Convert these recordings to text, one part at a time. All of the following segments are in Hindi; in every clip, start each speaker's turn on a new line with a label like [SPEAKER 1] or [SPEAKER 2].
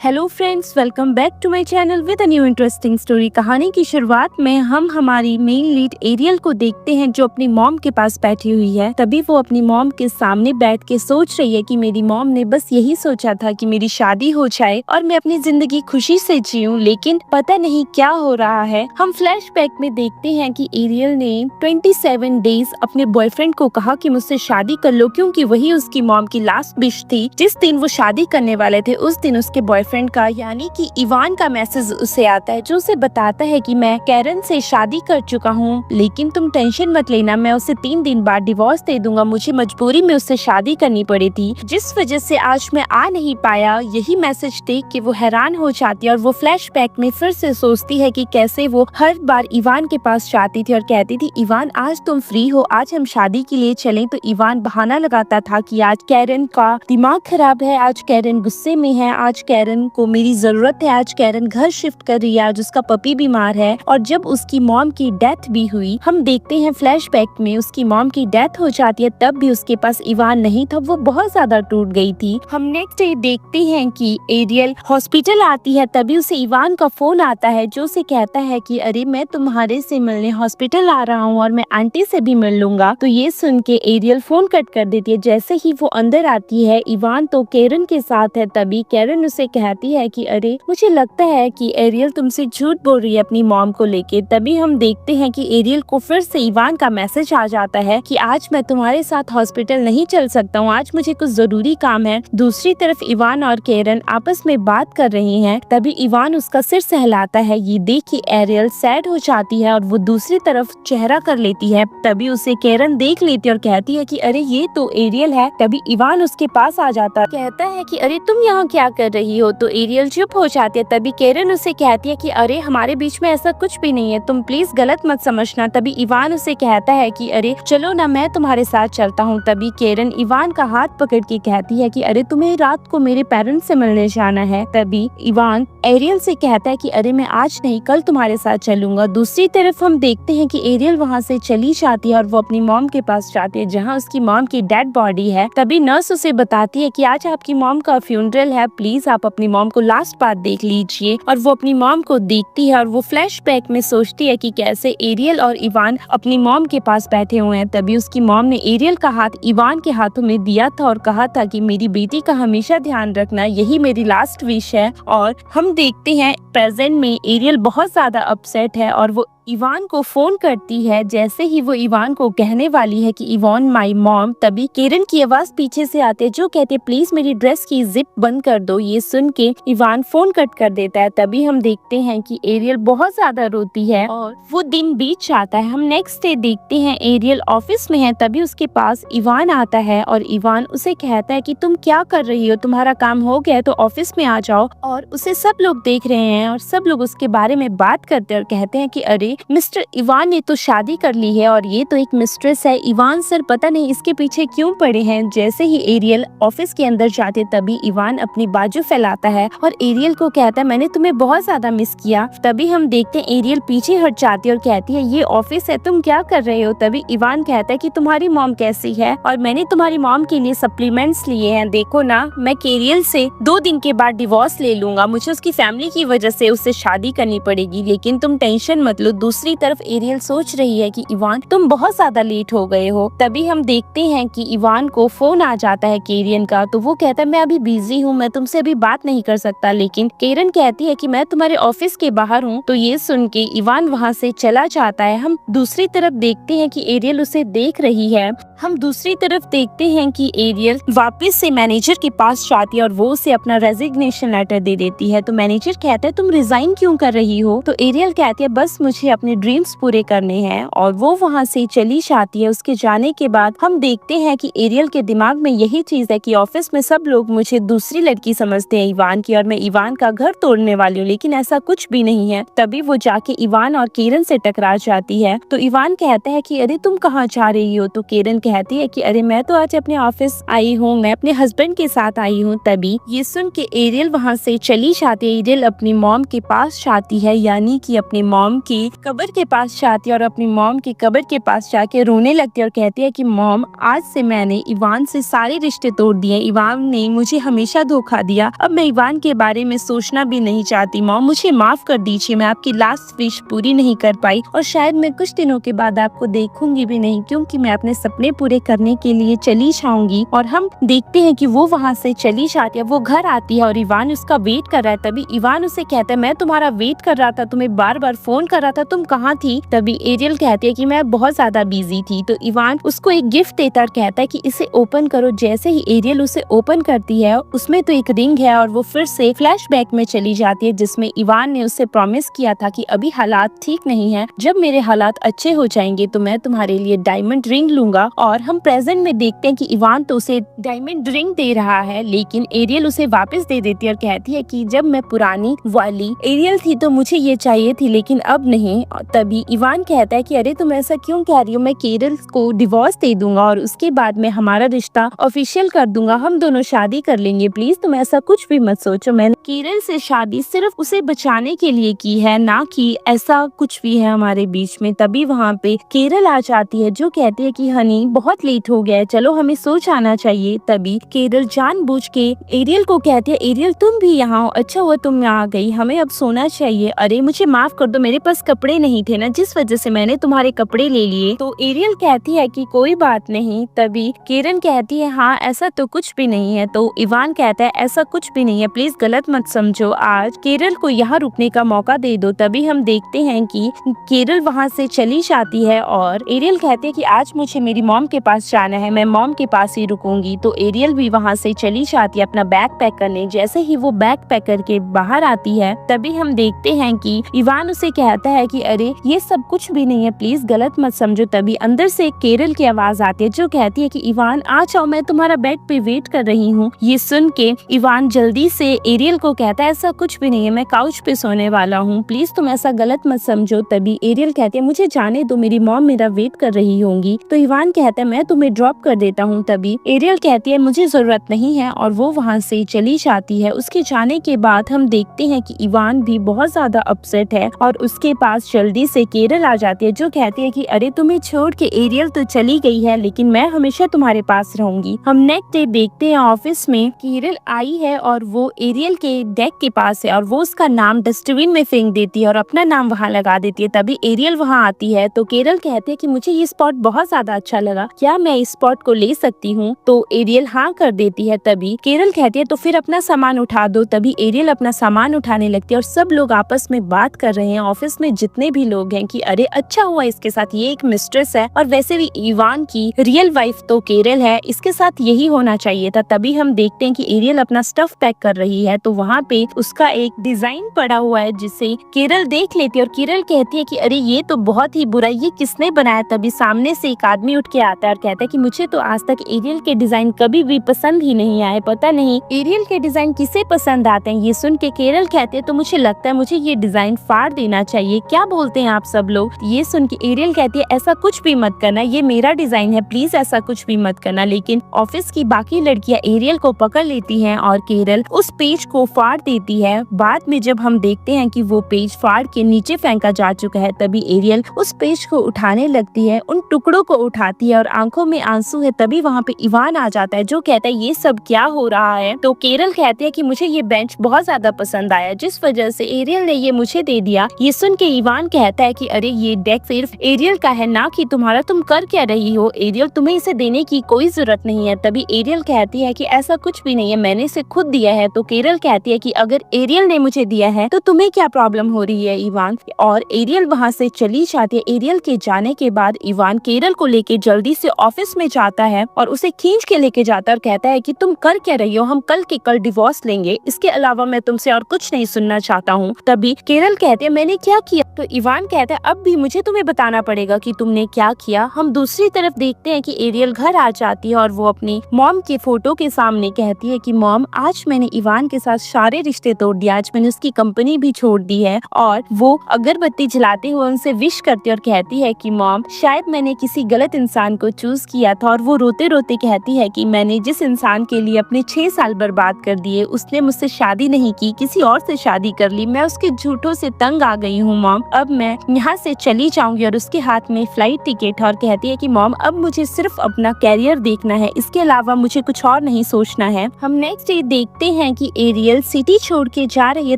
[SPEAKER 1] Hello friends, welcome back to my channel with a new interesting story. कहानी की शुरुआत में हम हमारी मेन लीड एरियल को देखते हैं जो अपनी मॉम के पास बैठी हुई है। तभी वो अपनी मॉम के सामने बैठ के सोच रही है कि मेरी मॉम ने बस यही सोचा था कि मेरी शादी हो जाए और मैं अपनी जिंदगी खुशी से जीऊं, लेकिन पता नहीं क्या हो रहा है। हम फ्लैशबैक में देखते हैं कि एरियल ने 27 डेज अपने बॉयफ्रेंड को कहा कि मुझसे शादी कर लो, क्योंकि वही उसकी मॉम की लास्ट विश थी। जिस दिन वो शादी करने वाले थे उस दिन उसके बॉयफ्रेंड का यानी कि इवान का मैसेज उसे आता है जो उसे बताता है कि मैं कैरन से शादी कर चुका हूँ, लेकिन तुम टेंशन मत लेना, मैं उसे 3 दिन बाद डिवोर्स दे दूंगा। मुझे मजबूरी में उससे शादी करनी पड़ी थी, जिस वजह से आज मैं आ नहीं पाया। यही मैसेज देख के वो हैरान हो जाती है और वो फ्लैशबैक में फिर से सोचती है कि कैसे वो हर बार इवान के पास जाती थी और कहती थी इवान आज तुम फ्री हो, आज हम शादी के लिए चलें। तो इवान बहाना लगाता था कि आज कैरन का दिमाग खराब है, आज कैरन गुस्से में है, आज कैरन को मेरी जरूरत है, आज कैरन घर शिफ्ट कर रही है, आज उसका पपी बीमार है। और जब उसकी मॉम की डेथ भी हुई, हम देखते हैं फ्लैशबैक में उसकी मॉम की डेथ हो जाती है, तब भी उसके पास इवान नहीं था, वो बहुत ज्यादा टूट गई थी। हम नेक्स्ट डे देखते हैं कि एरियल हॉस्पिटल आती है, तभी उसे इवान का फोन आता है जो उसे कहता है कि अरे मैं तुम्हारे से मिलने हॉस्पिटल आ रहा हूँ और मैं आंटी से भी मिल लूंगा। तो ये सुन के एरियल फोन कट कर देती है। जैसे ही वो अंदर आती है, इवान तो कैरन के साथ है, तभी कैरन उसे कहती है कि अरे मुझे लगता है कि एरियल तुमसे झूठ बोल रही है अपनी मॉम को लेके। तभी हम देखते हैं कि एरियल को फिर से इवान का मैसेज आ जाता है कि आज मैं तुम्हारे साथ हॉस्पिटल नहीं चल सकता हूँ, आज मुझे कुछ जरूरी काम है। दूसरी तरफ इवान और कैरन आपस में बात कर रहे हैं, तभी इवान उसका सिर सहलाता है। ये देख के एरियल सैड हो जाती है और वो दूसरी तरफ चेहरा कर लेती है। तभी उसे कैरन देख लेती है और कहती है कि अरे ये तो एरियल है। तभी इवान उसके पास आ जाता, कहता है कि अरे तुम यहाँ क्या कर रही हो। तो एरियल चुप हो जाती है। तभी कैरन उसे कहती है कि अरे हमारे बीच में ऐसा कुछ भी नहीं है, तुम प्लीज गलत मत समझना। तभी इवान उसे कहता है कि अरे चलो ना, मैं तुम्हारे साथ चलता हूँ। तभी कैरन इवान का हाथ पकड़ के कहती है कि अरे तुम्हें रात को मेरे पेरेंट्स से मिलने जाना है। तभी इवान एरियल से कहता है कि अरे मैं आज नहीं कल तुम्हारे साथ चलूंगा। दूसरी तरफ हम देखते हैं कि एरियल वहाँ से चली जाती है और वो अपनी मॉम के पास जाती है जहाँ उसकी मॉम की डेड बॉडी है। तभी नर्स उसे बताती है कि आज आपकी मॉम का फ्यूनरल है, प्लीज आप अपनी मॉम को लास्ट बार देख लीजिए। और वो अपनी मॉम को देखती है और वो फ्लैशबैक में सोचती है कि कैसे एरियल और इवान अपनी मॉम के पास बैठे हुए हैं। तभी उसकी मॉम ने एरियल का हाथ इवान के हाथों में दिया था और कहा था कि मेरी बेटी का हमेशा ध्यान रखना, यही मेरी लास्ट विश है। और हम देखते हैं प्रेजेंट में एरियल बहुत ज्यादा अपसेट है और वो इवान को फोन करती है। जैसे ही वो इवान को कहने वाली है कि इवान माय मॉम, तभी कैरन की आवाज पीछे से आती है जो कहते प्लीज मेरी ड्रेस की जिप बंद कर दो। ये सुन के इवान फोन कट कर देता है। तभी हम देखते हैं कि एरियल बहुत ज्यादा रोती है और वो दिन बीत जाता है। हम नेक्स्ट डे देखते हैं एरियल ऑफिस में है, तभी उसके पास इवान आता है और इवान उसे कहता है कि तुम क्या कर रही हो, तुम्हारा काम हो गया तो ऑफिस में आ जाओ। और उसे सब लोग देख रहे हैं और सब लोग उसके बारे में बात करते हैं और कहते हैं कि अरे मिस्टर इवान ने तो शादी कर ली है और ये तो एक मिस्ट्रेस है। इवान सर पता नहीं इसके पीछे क्यों पड़े हैं। जैसे ही एरियल ऑफिस के अंदर जाते तभी इवान अपनी बाजू फैलाता है और एरियल को कहता है मैंने तुम्हें बहुत ज्यादा मिस किया। तभी हम देखते हैं एरियल पीछे हट जाती है और कहती है ये ऑफिस है, तुम क्या कर रहे हो। तभी इवान कहता है कि तुम्हारी मॉम कैसी है और मैंने तुम्हारी मॉम के लिए सप्लीमेंट्स लिए हैं, देखो ना, मैं एरियल से 2 दिन के बाद डिवोर्स ले लूंगा, मुझे उसकी फैमिली की वजह से उससे शादी करनी पड़ेगी, लेकिन तुम टेंशन मत लो। दूसरी तरफ एरियल सोच रही है कि इवान तुम बहुत ज्यादा लेट हो गए हो। तभी हम देखते हैं कि इवान को फोन आ जाता है कैरन का, तो वो कहता है मैं अभी बिजी हूँ, मैं तुमसे अभी बात नहीं कर सकता। लेकिन कैरन कहती है कि मैं तुम्हारे ऑफिस के बाहर हूँ। तो ये सुन के इवान वहाँ से चला जाता है। हम दूसरी तरफ देखते हैं कि एरियल उसे देख रही है। हम दूसरी तरफ देखते हैं कि एरियल वापस से मैनेजर के पास जाती है और वो उसे अपना रेजिग्नेशन लेटर दे देती है। तो मैनेजर कहता है तुम रिजाइन क्यों कर रही हो। तो एरियल कहती है बस मुझे अपने ड्रीम्स पूरे करने हैं और वो वहाँ से चली जाती है। उसके जाने के बाद हम देखते हैं कि एरियल के दिमाग में यही चीज है कि ऑफिस में सब लोग मुझे दूसरी लड़की समझते हैं इवान की और मैं इवान का घर तोड़ने वाली हूँ, लेकिन ऐसा कुछ भी नहीं है। तभी वो जाके इवान और कैरन से टकरा जाती है। तो इवान कहता है कि अरे तुम कहाँ जा रही हो। तो कैरन कहती है कि अरे मैं तो आज अपने ऑफिस आई हूँ, मैं अपने हस्बैंड के साथ आई हूँ। तभी ये सुन के एरियल वहाँ से चली जाती है। एरियल अपनी मॉम के पास जाती है, यानी कि अपनी मॉम की कब्र के पास जाती है और अपनी मॉम की कब्र के पास जाके रोने लगती है और कहती है कि मॉम, आज से मैंने इवान से सारे रिश्ते तोड़ दिए। इवान ने मुझे हमेशा धोखा दिया। अब मैं इवान के बारे में सोचना भी नहीं चाहती। मॉम, मुझे माफ कर दीजिए, मैं आपकी लास्ट विश पूरी नहीं कर पाई और शायद मैं कुछ दिनों के बाद आपको देखूंगी भी नहीं, क्योंकि मैं अपने सपने पूरे करने के लिए चली जाऊंगी। और हम देखते हैं कि वो वहाँ से चली जाती है। वो घर आती है और इवान उसका वेट कर रहा है। तभी इवान उसे कहता है, मैं तुम्हारा वेट कर रहा था, तुम्हें बार बार फोन कर रहा था, तुम कहाँ थी? तभी एरियल कहती है कि मैं बहुत ज्यादा बिजी थी। तो इवान उसको एक गिफ्ट देता और कहता है कि इसे ओपन करो। जैसे ही एरियल उसे ओपन करती है, उसमें तो एक रिंग है और वो फिर से फ्लैशबैक में चली जाती है, जिसमें इवान ने उससे प्रॉमिस किया था कि अभी हालात ठीक नहीं है, जब मेरे हालात अच्छे हो जाएंगे तो मैं तुम्हारे लिए डायमंड रिंग लूंगा। और हम प्रेजेंट में देखते हैं कि इवान तो उसे डायमंड रिंग दे रहा है, लेकिन एरियल उसे वापस दे देती है और कहती है कि जब मैं पुरानी वाली एरियल थी तो मुझे ये चाहिए थी, लेकिन अब नहीं। तभी इवान कहता है कि अरे तुम ऐसा क्यों कह रही हो, मैं केरल को डिवोर्स दे दूंगा और उसके बाद में हमारा रिश्ता ऑफिशियल कर दूंगा, हम दोनों शादी कर लेंगे, प्लीज तुम ऐसा कुछ भी मत सोचो। मैंने केरल से शादी सिर्फ उसे बचाने के लिए की है, ना कि ऐसा कुछ भी है हमारे बीच में। तभी वहाँ पे केरल आ जाती है, जो कहती है कि हनी बहुत लेट हो गया है, चलो हमें सो जाना चाहिए। तभी केरल जानबूझ के एरियल को कहती है, एरियल तुम भी यहाँ हो, अच्छा हुआ तुम आ गई, हमें अब सोना चाहिए। अरे मुझे माफ कर दो, मेरे पास कपड़े नहीं थे ना, जिस वजह से मैंने तुम्हारे कपड़े ले लिए। तो एरियल कहती है कि कोई बात नहीं। तभी केरन कहती है, हाँ ऐसा तो कुछ भी नहीं है। तो इवान कहता है, ऐसा कुछ भी नहीं है, प्लीज गलत मत समझो, आज केरल को यहाँ रुकने का मौका दे दो। तभी हम देखते हैं कि केरल वहाँ से चली जाती है और एरियल कहती है कि आज मुझे मेरी मॉम के पास जाना है, मैं मॉम के पास ही रुकूंगी। तो एरियल भी वहाँ से चली जाती है अपना बैग पैक करने। जैसे ही वो बैग पैक करके बाहर आती है, तभी हम देखते हैं कि इवान उसे कहता है कि अरे ये सब कुछ भी नहीं है, प्लीज गलत मत समझो। तभी अंदर से केरल की आवाज आती है, जो कहती है कि इवान आ जाओ, मैं तुम्हारा बेड पे वेट कर रही हूँ। ये सुन के इवान जल्दी से एरियल को कहता है, ऐसा कुछ भी नहीं है, मैं काउच पे सोने वाला हूँ, प्लीज तुम ऐसा गलत मत समझो। तभी एरियल कहती है, मुझे जाने दो, मेरी मॉम मेरा वेट कर रही होंगी। तो इवान कहता है, मैं तुम्हें ड्रॉप कर देता हूँ। तभी एरियल कहती है, मुझे जरूरत नहीं है, और वो वहाँ से चली जाती है। उसके जाने के बाद हम देखते हैं कि इवान भी बहुत ज्यादा अपसेट है और उसके पास जल्दी से केरल आ जाती है, जो कहती है कि अरे तुम्हें छोड़ के एरियल तो चली गई है, लेकिन मैं हमेशा तुम्हारे पास रहूंगी। हम नेक्स्ट डे देखते हैं ऑफिस में केरल आई है और वो एरियल के डेस्क के पास है और वो उसका नाम डस्टबिन में फेंक देती है और अपना नाम वहाँ लगा देती है। तभी एरियल वहाँ आती है तो केरल कहती है कि मुझे ये स्पॉट बहुत ज्यादा अच्छा लगा, क्या मैं इस स्पॉट को ले सकती हूँ? तो एरियल हाँ कर देती है। तभी केरल कहती है, तो फिर अपना सामान उठा दो। तभी एरियल अपना सामान उठाने लगती है और सब लोग आपस में बात कर रहे हैं, ऑफिस में जितने भी लोग हैं, कि अरे अच्छा हुआ इसके साथ ये एक मिस्ट्रेस है, और वैसे भी इवान की रियल वाइफ तो केरल है, इसके साथ यही होना चाहिए था। तभी हम देखते हैं कि एरियल अपना स्टफ पैक कर रही है, तो वहाँ पे उसका एक डिजाइन पड़ा हुआ है जिसे केरल देख लेती है और केरल कहती है कि अरे ये तो बहुत ही बुरा, ये किसने बनाया? तभी सामने से एक आदमी उठ के आता है और कहता है कि मुझे तो आज तक एरियल के डिजाइन कभी भी पसंद ही नहीं आए, पता नहीं एरियल के डिजाइन किसे पसंद आते हैं। ये सुन के केरल कहते हैं, तो मुझे लगता है मुझे ये डिजाइन फाड़ देना चाहिए, क्या बोलते हैं आप सब लोग? ये सुन के एरियल कहती है, ऐसा कुछ भी मत करना, ये मेरा डिजाइन है, प्लीज ऐसा कुछ भी मत करना। लेकिन ऑफिस की बाकी लड़कियां एरियल को पकड़ लेती हैं और केरल उस पेज को फाड़ देती है। बाद में जब हम देखते हैं कि वो पेज फाड़ के नीचे फेंका जा चुका है, तभी एरियल उस पेज को उठाने लगती है, उन टुकड़ों को उठाती है और आंखों में आंसू है। तभी वहाँ पे इवान आ जाता है, जो कहता है ये सब क्या हो रहा है? तो केरल कहती है कि मुझे ये बेंच बहुत ज्यादा पसंद आया, जिस वजह से एरियल ने ये मुझे दे दिया। ये सुन के इवान कहता है कि अरे ये डेस्क सिर्फ एरियल का है, ना कि तुम्हारा, तुम कर क्या रही हो? एरियल, तुम्हें इसे देने की कोई जरूरत नहीं है। तभी एरियल कहती है कि ऐसा कुछ भी नहीं है, मैंने इसे खुद दिया है। तो केरल कहती है कि अगर एरियल ने मुझे दिया है तो तुम्हें क्या प्रॉब्लम हो रही है इवान? और एरियल वहाँ से चली जाती है। एरियल के जाने के बाद इवान केरल को लेके जल्दी से ऑफिस में जाता है और उसे खींच के लेके जाता है और कहता है कि तुम कर क्या रही हो, हम कल के कल डिवोर्स लेंगे, इसके अलावा मैं तुमसे और कुछ नहीं सुनना चाहता हूँ। तभी केरल कहते हैं, मैंने क्या किया? तो इवान कहता है, अब भी मुझे तुम्हें बताना पड़ेगा कि तुमने क्या किया। हम दूसरी तरफ देखते हैं कि एरियल घर आ जाती है और वो अपनी मॉम के फोटो के सामने कहती है कि मॉम, आज मैंने इवान के साथ सारे रिश्ते तोड़ दिया, आज मैंने उसकी कंपनी भी छोड़ दी है। और वो अगरबत्ती जलाते हुए उनसे विश करती है और कहती है कि मॉम, शायद मैंने किसी गलत इंसान को चूज किया था। और वो रोते रोते कहती है कि मैंने जिस इंसान के लिए अपने 6 साल बर्बाद कर दिए, उसने मुझसे शादी नहीं की, किसी और से शादी कर ली, मैं उसके झूठों से तंग आ गई हूँ मॉम। मॉम अब मैं यहाँ से चली जाऊंगी, और उसके हाथ में फ्लाइट टिकट है और कहती है कि मॉम अब मुझे सिर्फ अपना कैरियर देखना है, इसके अलावा मुझे कुछ और नहीं सोचना है। हम नेक्स्ट डे देखते हैं कि एरियल सिटी छोड़ के जा रही है,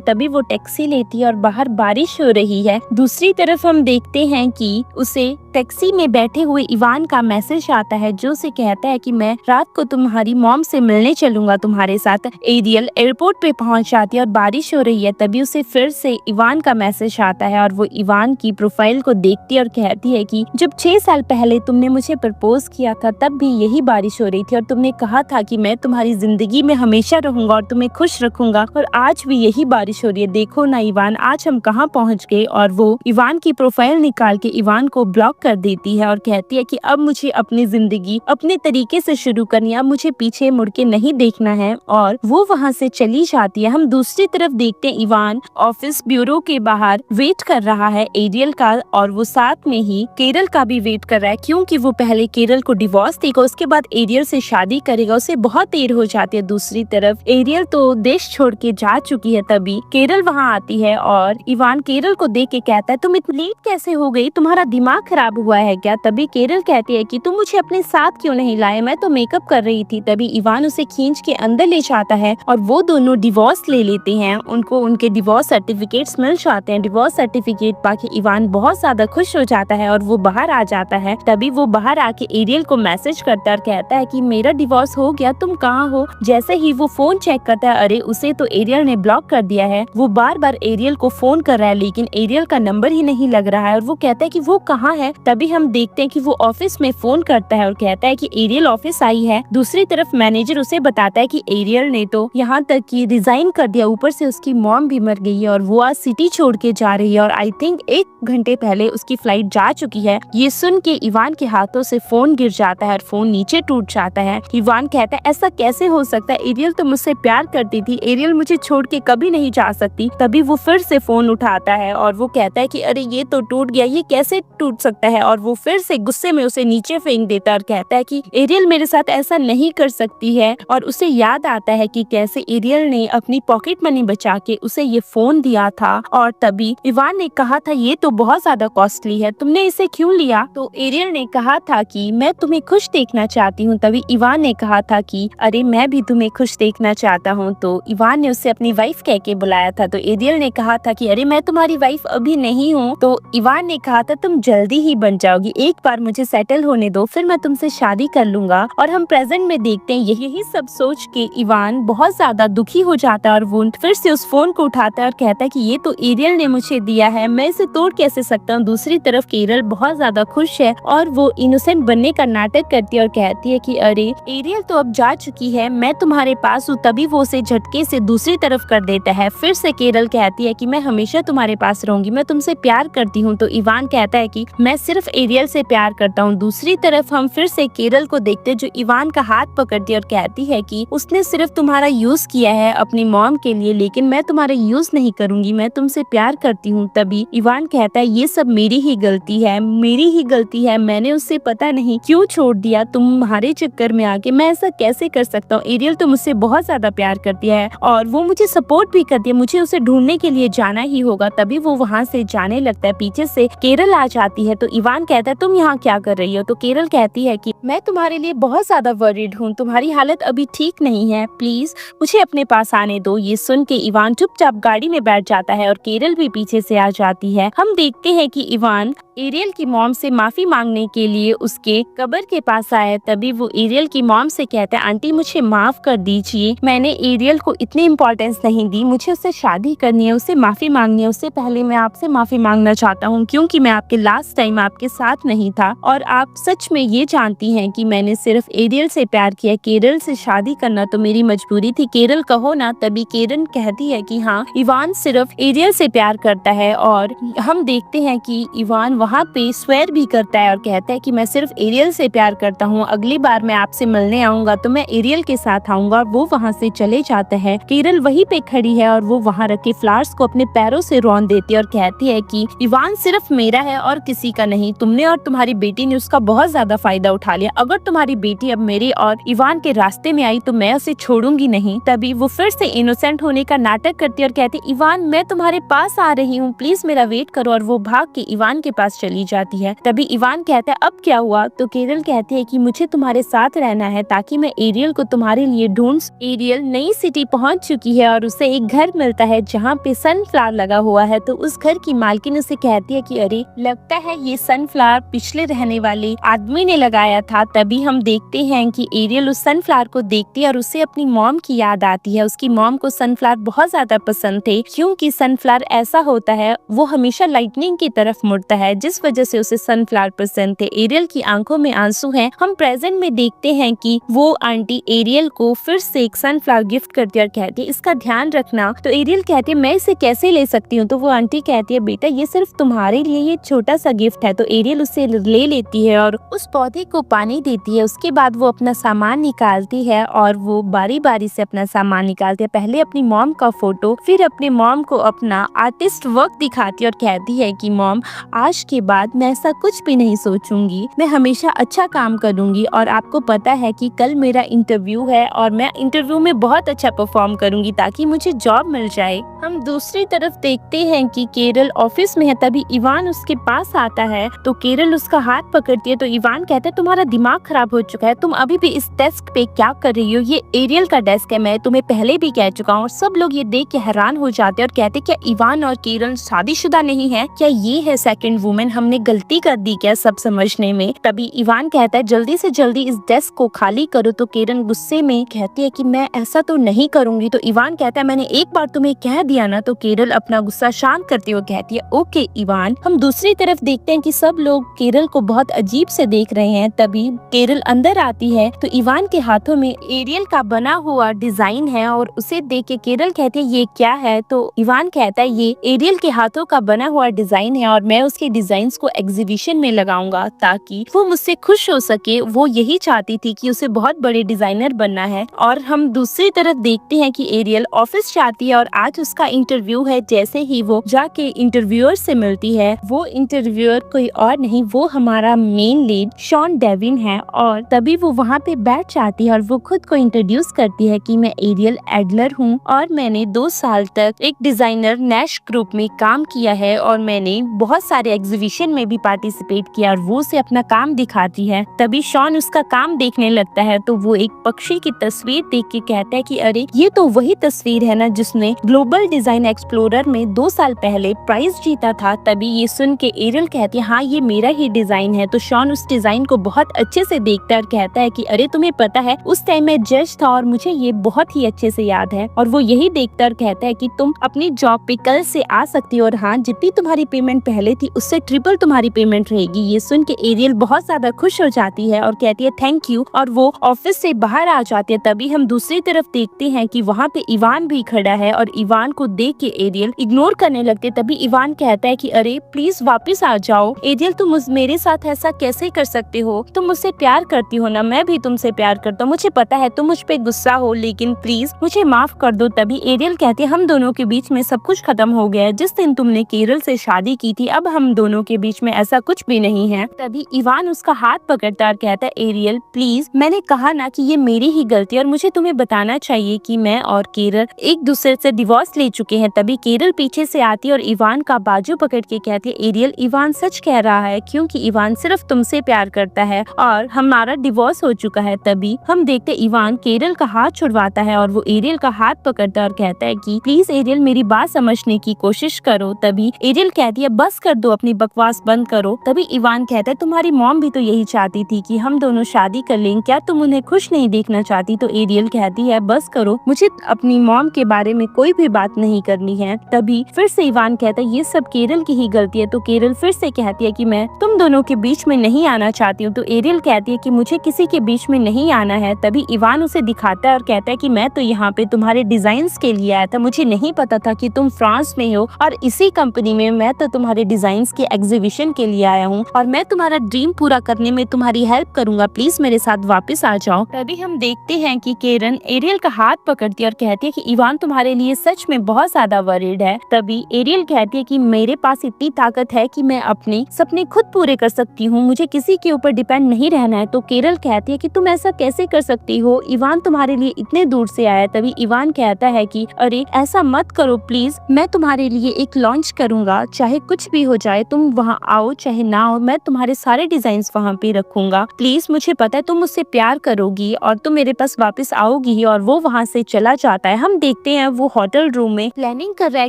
[SPEAKER 1] तभी वो टैक्सी लेती है और बाहर बारिश हो रही है। दूसरी तरफ हम देखते हैं कि उसे टैक्सी में बैठे हुए इवान का मैसेज आता है जो उसे कहता है कि मैं रात को तुम्हारी मॉम से मिलने चलूंगा तुम्हारे साथ। एरियल एयरपोर्ट पे पहुंच जाती है और बारिश हो रही है, तभी उसे फिर से इवान का मैसेज आता है और वो इवान की प्रोफाइल को देखती है और कहती है कि जब 6 साल पहले तुमने मुझे प्रपोज किया था तब भी यही बारिश हो रही थी और तुमने कहा था कि मैं तुम्हारी जिंदगी में हमेशा रहूंगा और तुम्हें खुश रखूंगा, और आज भी यही बारिश हो रही है। देखो ना इवान, आज हम कहाँ पहुँच गए। और वो इवान की प्रोफाइल निकाल के इवान को ब्लॉक कर देती है और कहती है कि अब मुझे अपनी जिंदगी अपने तरीके से शुरू करनी है, अब मुझे पीछे मुड़ के नहीं देखना है, और वो वहाँ से चली जाती है। हम दूसरी तरफ देखते हैं इवान ऑफिस ब्यूरो के बाहर वेट कर रहा है एरियल का, और वो साथ में ही केरल का भी वेट कर रहा है, क्योंकि वो पहले केरल को डिवोर्स देगा, उसके बाद एरियल से शादी करेगा। उसे बहुत देर हो जाती है। दूसरी तरफ एरियल तो देश छोड़ के जा चुकी है, तभी केरल वहाँ आती है और इवान केरल को देख के कहता है तुम इतनी लेट कैसे हो गई, तुम्हारा दिमाग खराब हुआ है क्या। तभी केरल कहती है कि तुम मुझे अपने साथ क्यों नहीं लाए, मैं तो मेकअप कर रही थी। तभी इवान उसे खींच के अंदर ले जाता है और वो दोनों डिवोर्स ले लेते हैं। उनको उनके डिवोर्स सर्टिफिकेट्स मिल जाते हैं। डिवोर्स सर्टिफिकेट पाके इवान बहुत ज्यादा खुश हो जाता है और वो बाहर आ जाता है। तभी वो बाहर आके एरियल को मैसेज करता है और कहता है कि मेरा डिवोर्स हो गया, तुम कहाँ हो। जैसे ही वो फोन चेक करता है, अरे उसे तो एरियल ने ब्लॉक कर दिया है। वो बार बार एरियल को फोन कर रहा है लेकिन एरियल का नंबर ही नहीं लग रहा है और वो कहता है कि वो कहाँ है। तभी हम देखते हैं कि वो ऑफिस में फोन करता है और कहता है कि एरियल ऑफिस आई है। दूसरी तरफ मैनेजर उसे बताता है कि एरियल ने तो यहाँ तक कि रिजाइन कर दिया, ऊपर से उसकी मॉम भी मर गई है और वो आज सिटी छोड़ के जा रही है और आई थिंक 1 घंटे पहले उसकी फ्लाइट जा चुकी है। ये सुन के इवान के हाथों से फोन गिर जाता है और फोन नीचे टूट जाता है। इवान कहता है ऐसा कैसे हो सकता है, एरियल तो मुझसे प्यार करती थी, एरियल मुझे छोड़ के कभी नहीं जा सकती। तभी वो फिर से फोन उठाता है और वो कहता है कि अरे ये तो टूट गया, ये कैसे टूट सकता है, और वो फिर से गुस्से में उसे नीचे फेंक देता है और कहता है कि एरियल मेरे साथ ऐसा नहीं कर सकती है। और उसे याद आता है कि कैसे एरियल ने अपनी पॉकेट मनी बचा के उसे ये फोन दिया था और तभी इवान ने कहा था ये तो बहुत ज्यादा कॉस्टली है, तुमने इसे क्यों लिया। तो एरियल ने कहा था कि मैं तुम्हें खुश देखना चाहती हूँ। तभी इवान ने कहा था कि अरे मैं भी तुम्हें खुश देखना चाहता हूँ। तो इवान ने उसे अपनी वाइफ कह के बुलाया था। तो एरियल ने कहा था कि अरे मैं तुम्हारी वाइफ अभी नहीं हूँ। तो इवान ने कहा था तुम जल्दी ही बन जाओगी, एक बार मुझे सेटल होने दो, फिर मैं तुमसे शादी कर लूंगा। और हम प्रेजेंट में देखते हैं यही सब सोच के इवान बहुत ज्यादा दुखी हो जाता है और वो फिर से उस फोन को उठाता है और कहता है कि ये तो एरियल ने मुझे दिया है, मैं इसे तोड़ कैसे सकता हूँ। दूसरी तरफ केरल बहुत ज्यादा खुश है और वो इनोसेंट बनने का नाटक करती है और कहती है कि अरे एरियल तो अब जा चुकी है, मैं तुम्हारे पास हूँ। तभी वो उसे झटके से दूसरी तरफ कर देता है। फिर से केरल कहती है कि मैं हमेशा तुम्हारे पास रहूंगी, मैं तुमसे प्यार करती हूँ। तो इवान कहता है कि मैं सिर्फ एरियल से प्यार करता हूँ। दूसरी तरफ हम फिर से केरल को देखते हैं जो इवान का हाथ पकड़ती है और कहती है कि उसने सिर्फ तुम्हारा यूज किया है अपनी मॉम के लिए, लेकिन मैं तुम्हारा यूज नहीं करूंगी, मैं तुमसे प्यार करती हूँ। तभी इवान कहता है ये सब मेरी ही गलती है, मेरी ही गलती है, मैंने उससे पता नहीं क्यों छोड़ दिया तुम्हारे चक्कर में आके, मैं ऐसा कैसे कर सकता हूँ। एरियल तो मुझसे बहुत ज्यादा प्यार करती है और वो मुझे सपोर्ट भी करती है, मुझे उसे ढूंढने के लिए जाना ही होगा। तभी वो वहाँ से जाने लगता है। पीछे से केरल आ जाती है। तो इवान कहता है तुम यहाँ क्या कर रही हो। तो केरल कहती है कि मैं तुम्हारे लिए बहुत ज्यादा वरीड हूँ, तुम्हारी हालत अभी ठीक नहीं है, प्लीज मुझे अपने पास आने दो। ये सुन के इवान चुपचाप गाड़ी में बैठ जाता है और केरल भी पीछे से आ जाती है। हम देखते हैं कि इवान एरियल की मॉम से माफी मांगने के लिए उसके कब्र के पास आया। तभी वो एरियल की मॉम से कहता है आंटी मुझे माफ कर दीजिए, मैंने एरियल को इतनी इम्पोर्टेंस नहीं दी, मुझे उससे शादी करनी है, उससे माफी मांगनी है। उससे पहले मैं आपसे माफी मांगना चाहता हूँ क्योंकि मैं आपके लास्ट टाइम आपके साथ नहीं था और आप सच में ये जानती हैं कि मैंने सिर्फ एरियल से प्यार किया, केरल से शादी करना तो मेरी मजबूरी थी, केरल कहो ना। तभी केरल कहती है कि हाँ इवान सिर्फ एरियल से प्यार करता है और हम देखते हैं कि इवान वहाँ पे स्वेयर भी करता है और कहता है कि मैं सिर्फ एरियल से प्यार करता हूँ, अगली बार मैं आपसे मिलने आऊंगा तो मैं एरियल के साथ आऊंगा। और वो वहाँ से चले जाता है। केरल वहीं पे खड़ी है और वो वहाँ रखे फ्लावर्स को अपने पैरों से रौंद देती है और कहती है कि इवान सिर्फ मेरा है और किसी का नहीं। तुमने और तुम्हारी बेटी ने उसका बहुत ज्यादा फायदा उठा लिया। अगर तुम्हारी बेटी अब मेरे और इवान के रास्ते में आई तो मैं उसे छोड़ूंगी नहीं। तभी वो फिर से इनोसेंट होने का नाटक करती है और कहती है इवान मैं तुम्हारे पास आ रही हूँ, प्लीज मेरा वेट करो। और वो भाग के इवान के पास चली जाती है। तभी इवान कहता है अब क्या हुआ? तो केरल कहती है कि मुझे तुम्हारे साथ रहना है ताकि मैं एरियल को तुम्हारे लिए ढूंढ। एरियल नई सिटी पहुंच चुकी है और उसे एक घर मिलता है जहाँ पे सनफ्लावर लगा हुआ है। तो उस घर की मालकिन उसे कहती है कि अरे लगता है ये सनफ्लावर पिछले रहने वाले आदमी ने लगाया था। तभी हम देखते हैं कि एरियल उस सनफ्लावर को देखती है और उसे अपनी मॉम की याद आती है। उसकी मॉम को सनफ्लावर बहुत ज्यादा पसंद थे क्योंकि सनफ्लावर ऐसा होता है वो हमेशा लाइटनिंग की तरफ मुड़ता है, जिस वजह से उसे सनफ्लावर पसंद थे। एरियल की आंखों में आंसू हैं। हम प्रेजेंट में देखते हैं कि वो आंटी एरियल को फिर से एक सनफ्लावर गिफ्ट करती है और कहती है इसका ध्यान रखना। तो एरियल कहती है मैं इसे कैसे ले सकती हूँ? तो वो आंटी कहती है बेटा ये सिर्फ तुम्हारे लिए ये छोटा सा गिफ्ट है। तो एरियल उसे ले लेती है और उस पौधे को पानी देती है। उसके बाद वो अपना सामान निकालती है और वो बारी बारी से अपना सामान निकालती है। पहले अपनी मॉम का फोटो, फिर अपने मॉम को अपना आर्टिस्ट वर्क दिखाती है और कहती है कि मॉम आज के बाद मैं ऐसा कुछ भी नहीं सोचूंगी, मैं हमेशा अच्छा काम करूंगी। और आपको पता है कि कल मेरा इंटरव्यू है और मैं इंटरव्यू में बहुत अच्छा परफॉर्म करूंगी ताकि मुझे जॉब मिल जाए। हम दूसरी तरफ देखते हैं कि केरल ऑफिस में है। तभी इवान उसके पास आता है तो केरल उसका हाथ पकड़ती है। तो इवान कहता है तुम्हारा दिमाग खराब हो चुका है, तुम अभी भी इस डेस्क पे क्या कर रही हो? ये एरियल का डेस्क है, मैं तुम्हें पहले भी कह चुका हूँ। और सब लोग ये देख के हैरान हो जाते हैं और कहते क्या इवान और केरल शादीशुदा नहीं है? क्या ये है सेकंड वुमेन? हमने गलती कर दी क्या सब समझने में? तभी इवान कहता है जल्दी से जल्दी इस डेस्क को खाली करो। तो केरल गुस्से में कहती है कि मैं ऐसा तो नहीं करूंगी। तो इवान कहता है मैंने एक बार तुम्हें कह दिया ना। तो केरल अपना गुस्सा शांत करते हुए कहती है ओके इवान। हम दूसरी तरफ देखते हैं कि सब लोग केरल को बहुत अजीब से देख रहे हैं। तभी केरल अंदर आती है तो इवान के हाथों में एरियल का बना हुआ डिजाइन है और उसे देख के केरल कहती है ये क्या है? तो इवान कहता है ये एरियल के हाथों का बना हुआ डिजाइन है और मैं उसके डिजाइन्स को एग्जीबिशन में लगाऊंगा ताकि वो मुझसे खुश हो सके। वो यही चाहती थी कि उसे बहुत बड़े डिजाइनर बनना है। और हम दूसरी तरफ देखते हैं कि एरियल ऑफिस जाती है और आज उसका इंटरव्यू है। जैसे ही वो जाके इंटरव्यूअर से मिलती है, वो इंटरव्यूअर कोई और नहीं वो हमारा मेन लीड शॉन डेविन है। और तभी वो वहाँ पे बैठ जाती है और वो खुद को इंट्रोड्यूस करती है कि मैं एरियल एडलर हूँ और मैंने 2 साल तक एक डिजाइनर नैश ग्रुप में काम किया है और मैंने बहुत सारे एग्जीबिशन में भी पार्टिसिपेट किया। और वो उसे अपना काम दिखाती है। तभी शॉन उसका काम देखने लगता है तो वो एक पक्षी की तस्वीर देख के कहता है कि अरे ये तो वही तस्वीर है ना जिसने ग्लोबल डिजाइन एक्सप्लोरर में 2 साल पहले प्राइज जीता था। तभी ये सुन के एरियल कहती है हाँ ये मेरा ही डिजाइन है। तो शॉन उस डिजाइन को बहुत अच्छे से देखता है और कहता है कि अरे तुम्हें पता है उस टाइम मैं जज था और मुझे ये बहुत ही अच्छे से याद है। और वो यही देखता और कहता है कि तुम अपनी जॉब पे कल से आ सकती हो और हाँ जितनी तुम्हारी पेमेंट पहले थी उससे ट्रिपल तुम्हारी पेमेंट रहेगी। ये सुन के एरियल बहुत ज्यादा खुश हो जाती है और कहती है थैंक यू और वो ऑफिस से बाहर आ जाती है। तभी हम दूसरी तरफ देखते हैं कि वहाँ पे इवान भी खड़ा है और इवान को देख के एरियल इग्नोर करने लगते। तभी इवान कहता है कि अरे प्लीज वापस आ जाओ। एरियल तुम मेरे साथ ऐसा कैसे कर सकते हो? तुम मुझसे प्यार करती हो ना, मैं भी तुमसे प्यार करता हूँ। मुझे पता है तुम मुझ पे गुस्सा हो लेकिन प्लीज मुझे माफ कर दो। तभी एरियल कहती है हम दोनों के बीच में सब कुछ खत्म हो गया है। जिस दिन तुमने केरल से शादी की थी अब हम दोनों के बीच में ऐसा कुछ भी नहीं है। तभी इवान उसका हाथ पकड़ता और कहता है एरियल प्लीज मैंने कहा ना कि ये मेरी ही गलती और मुझे तुम्हें बताना चाहिए कि मैं और केरल एक दूसरे से डिवोर्स ले चुके हैं। तभी केरल पीछे से आती है और इवान का बाजू पकड़ के कहती है एरियल इवान सच कह रहा है क्योंकि इवान सिर्फ तुमसे प्यार करता है और हमारा डिवोर्स हो चुका है। तभी हम देखते इवान केरल का हाथ छुड़वाता है और वो एरियल का हाथ पकड़ता है और कहता है कि प्लीज एरियल मेरी बात समझने की कोशिश करो। तभी एरियल कहती है बस कर दो, अपनी बकवास बंद करो। तभी इवान कहता है तुम्हारी मॉम भी तो यही चाहती थी कि हम दोनों शादी कर लें, क्या तुम उन्हें खुश नहीं देखना चाहती? तो एरियल कहती है बस करो, मुझे अपनी मॉम के बारे में कोई भी बात नहीं करनी है। तभी फिर से इवान कहता है ये सब केरल की ही गलती है। तो केरल फिर से कहती है कि मैं तुम दोनों के बीच में नहीं आना चाहती हूँ। तो एरियल कहती है कि मुझे किसी के बीच में नहीं आना है। तभी इवान उसे दिखाता है और कहता है कि मैं तो यहाँ पे तुम्हारे डिजाइन्स के लिए आया था, मुझे नहीं पता था कि तुम फ्रांस में हो और इसी कंपनी में मैं तो तुम्हारे डिजाइन्स के एग्जीबिशन के लिए आया हूँ और मैं तुम्हारा ड्रीम पूरा करने में तुम्हारी हेल्प करूंगा, प्लीज मेरे साथ वापस आ जाओ। तभी हम देखते हैं कि केरन एरियल का हाथ पकड़ती है और कहती है कि इवान तुम्हारे लिए सच में बहुत ज्यादा वरीड है। तभी एरियल कहती है कि मेरे पास इतनी ताकत है कि मैं अपने सपने खुद पूरे कर सकती हूँ, मुझे किसी के ऊपर डिपेंड नहीं रहना है। तो केरल कहती है कि तुम ऐसा कैसे कर सकती हो, इवान तुम्हारे लिए इतने दूर से आया। तभी इवान कहता है कि अरे ऐसा मत करो प्लीज, मैं तुम्हारे लिए एक लॉन्च करूंगा, चाहे कुछ भी हो जाए तुम वहाँ आओ चाहे ना आओ, मैं तुम्हारे सारे डिजाइन वहाँ पे रखूंगा। प्लीज मुझे पता है तुम मुझसे प्यार करोगी और तुम मेरे पास वापस आओगी। और वो वहाँ से चला जाता है। हम देखते हैं वो होटल रूम में प्लानिंग कर रहा है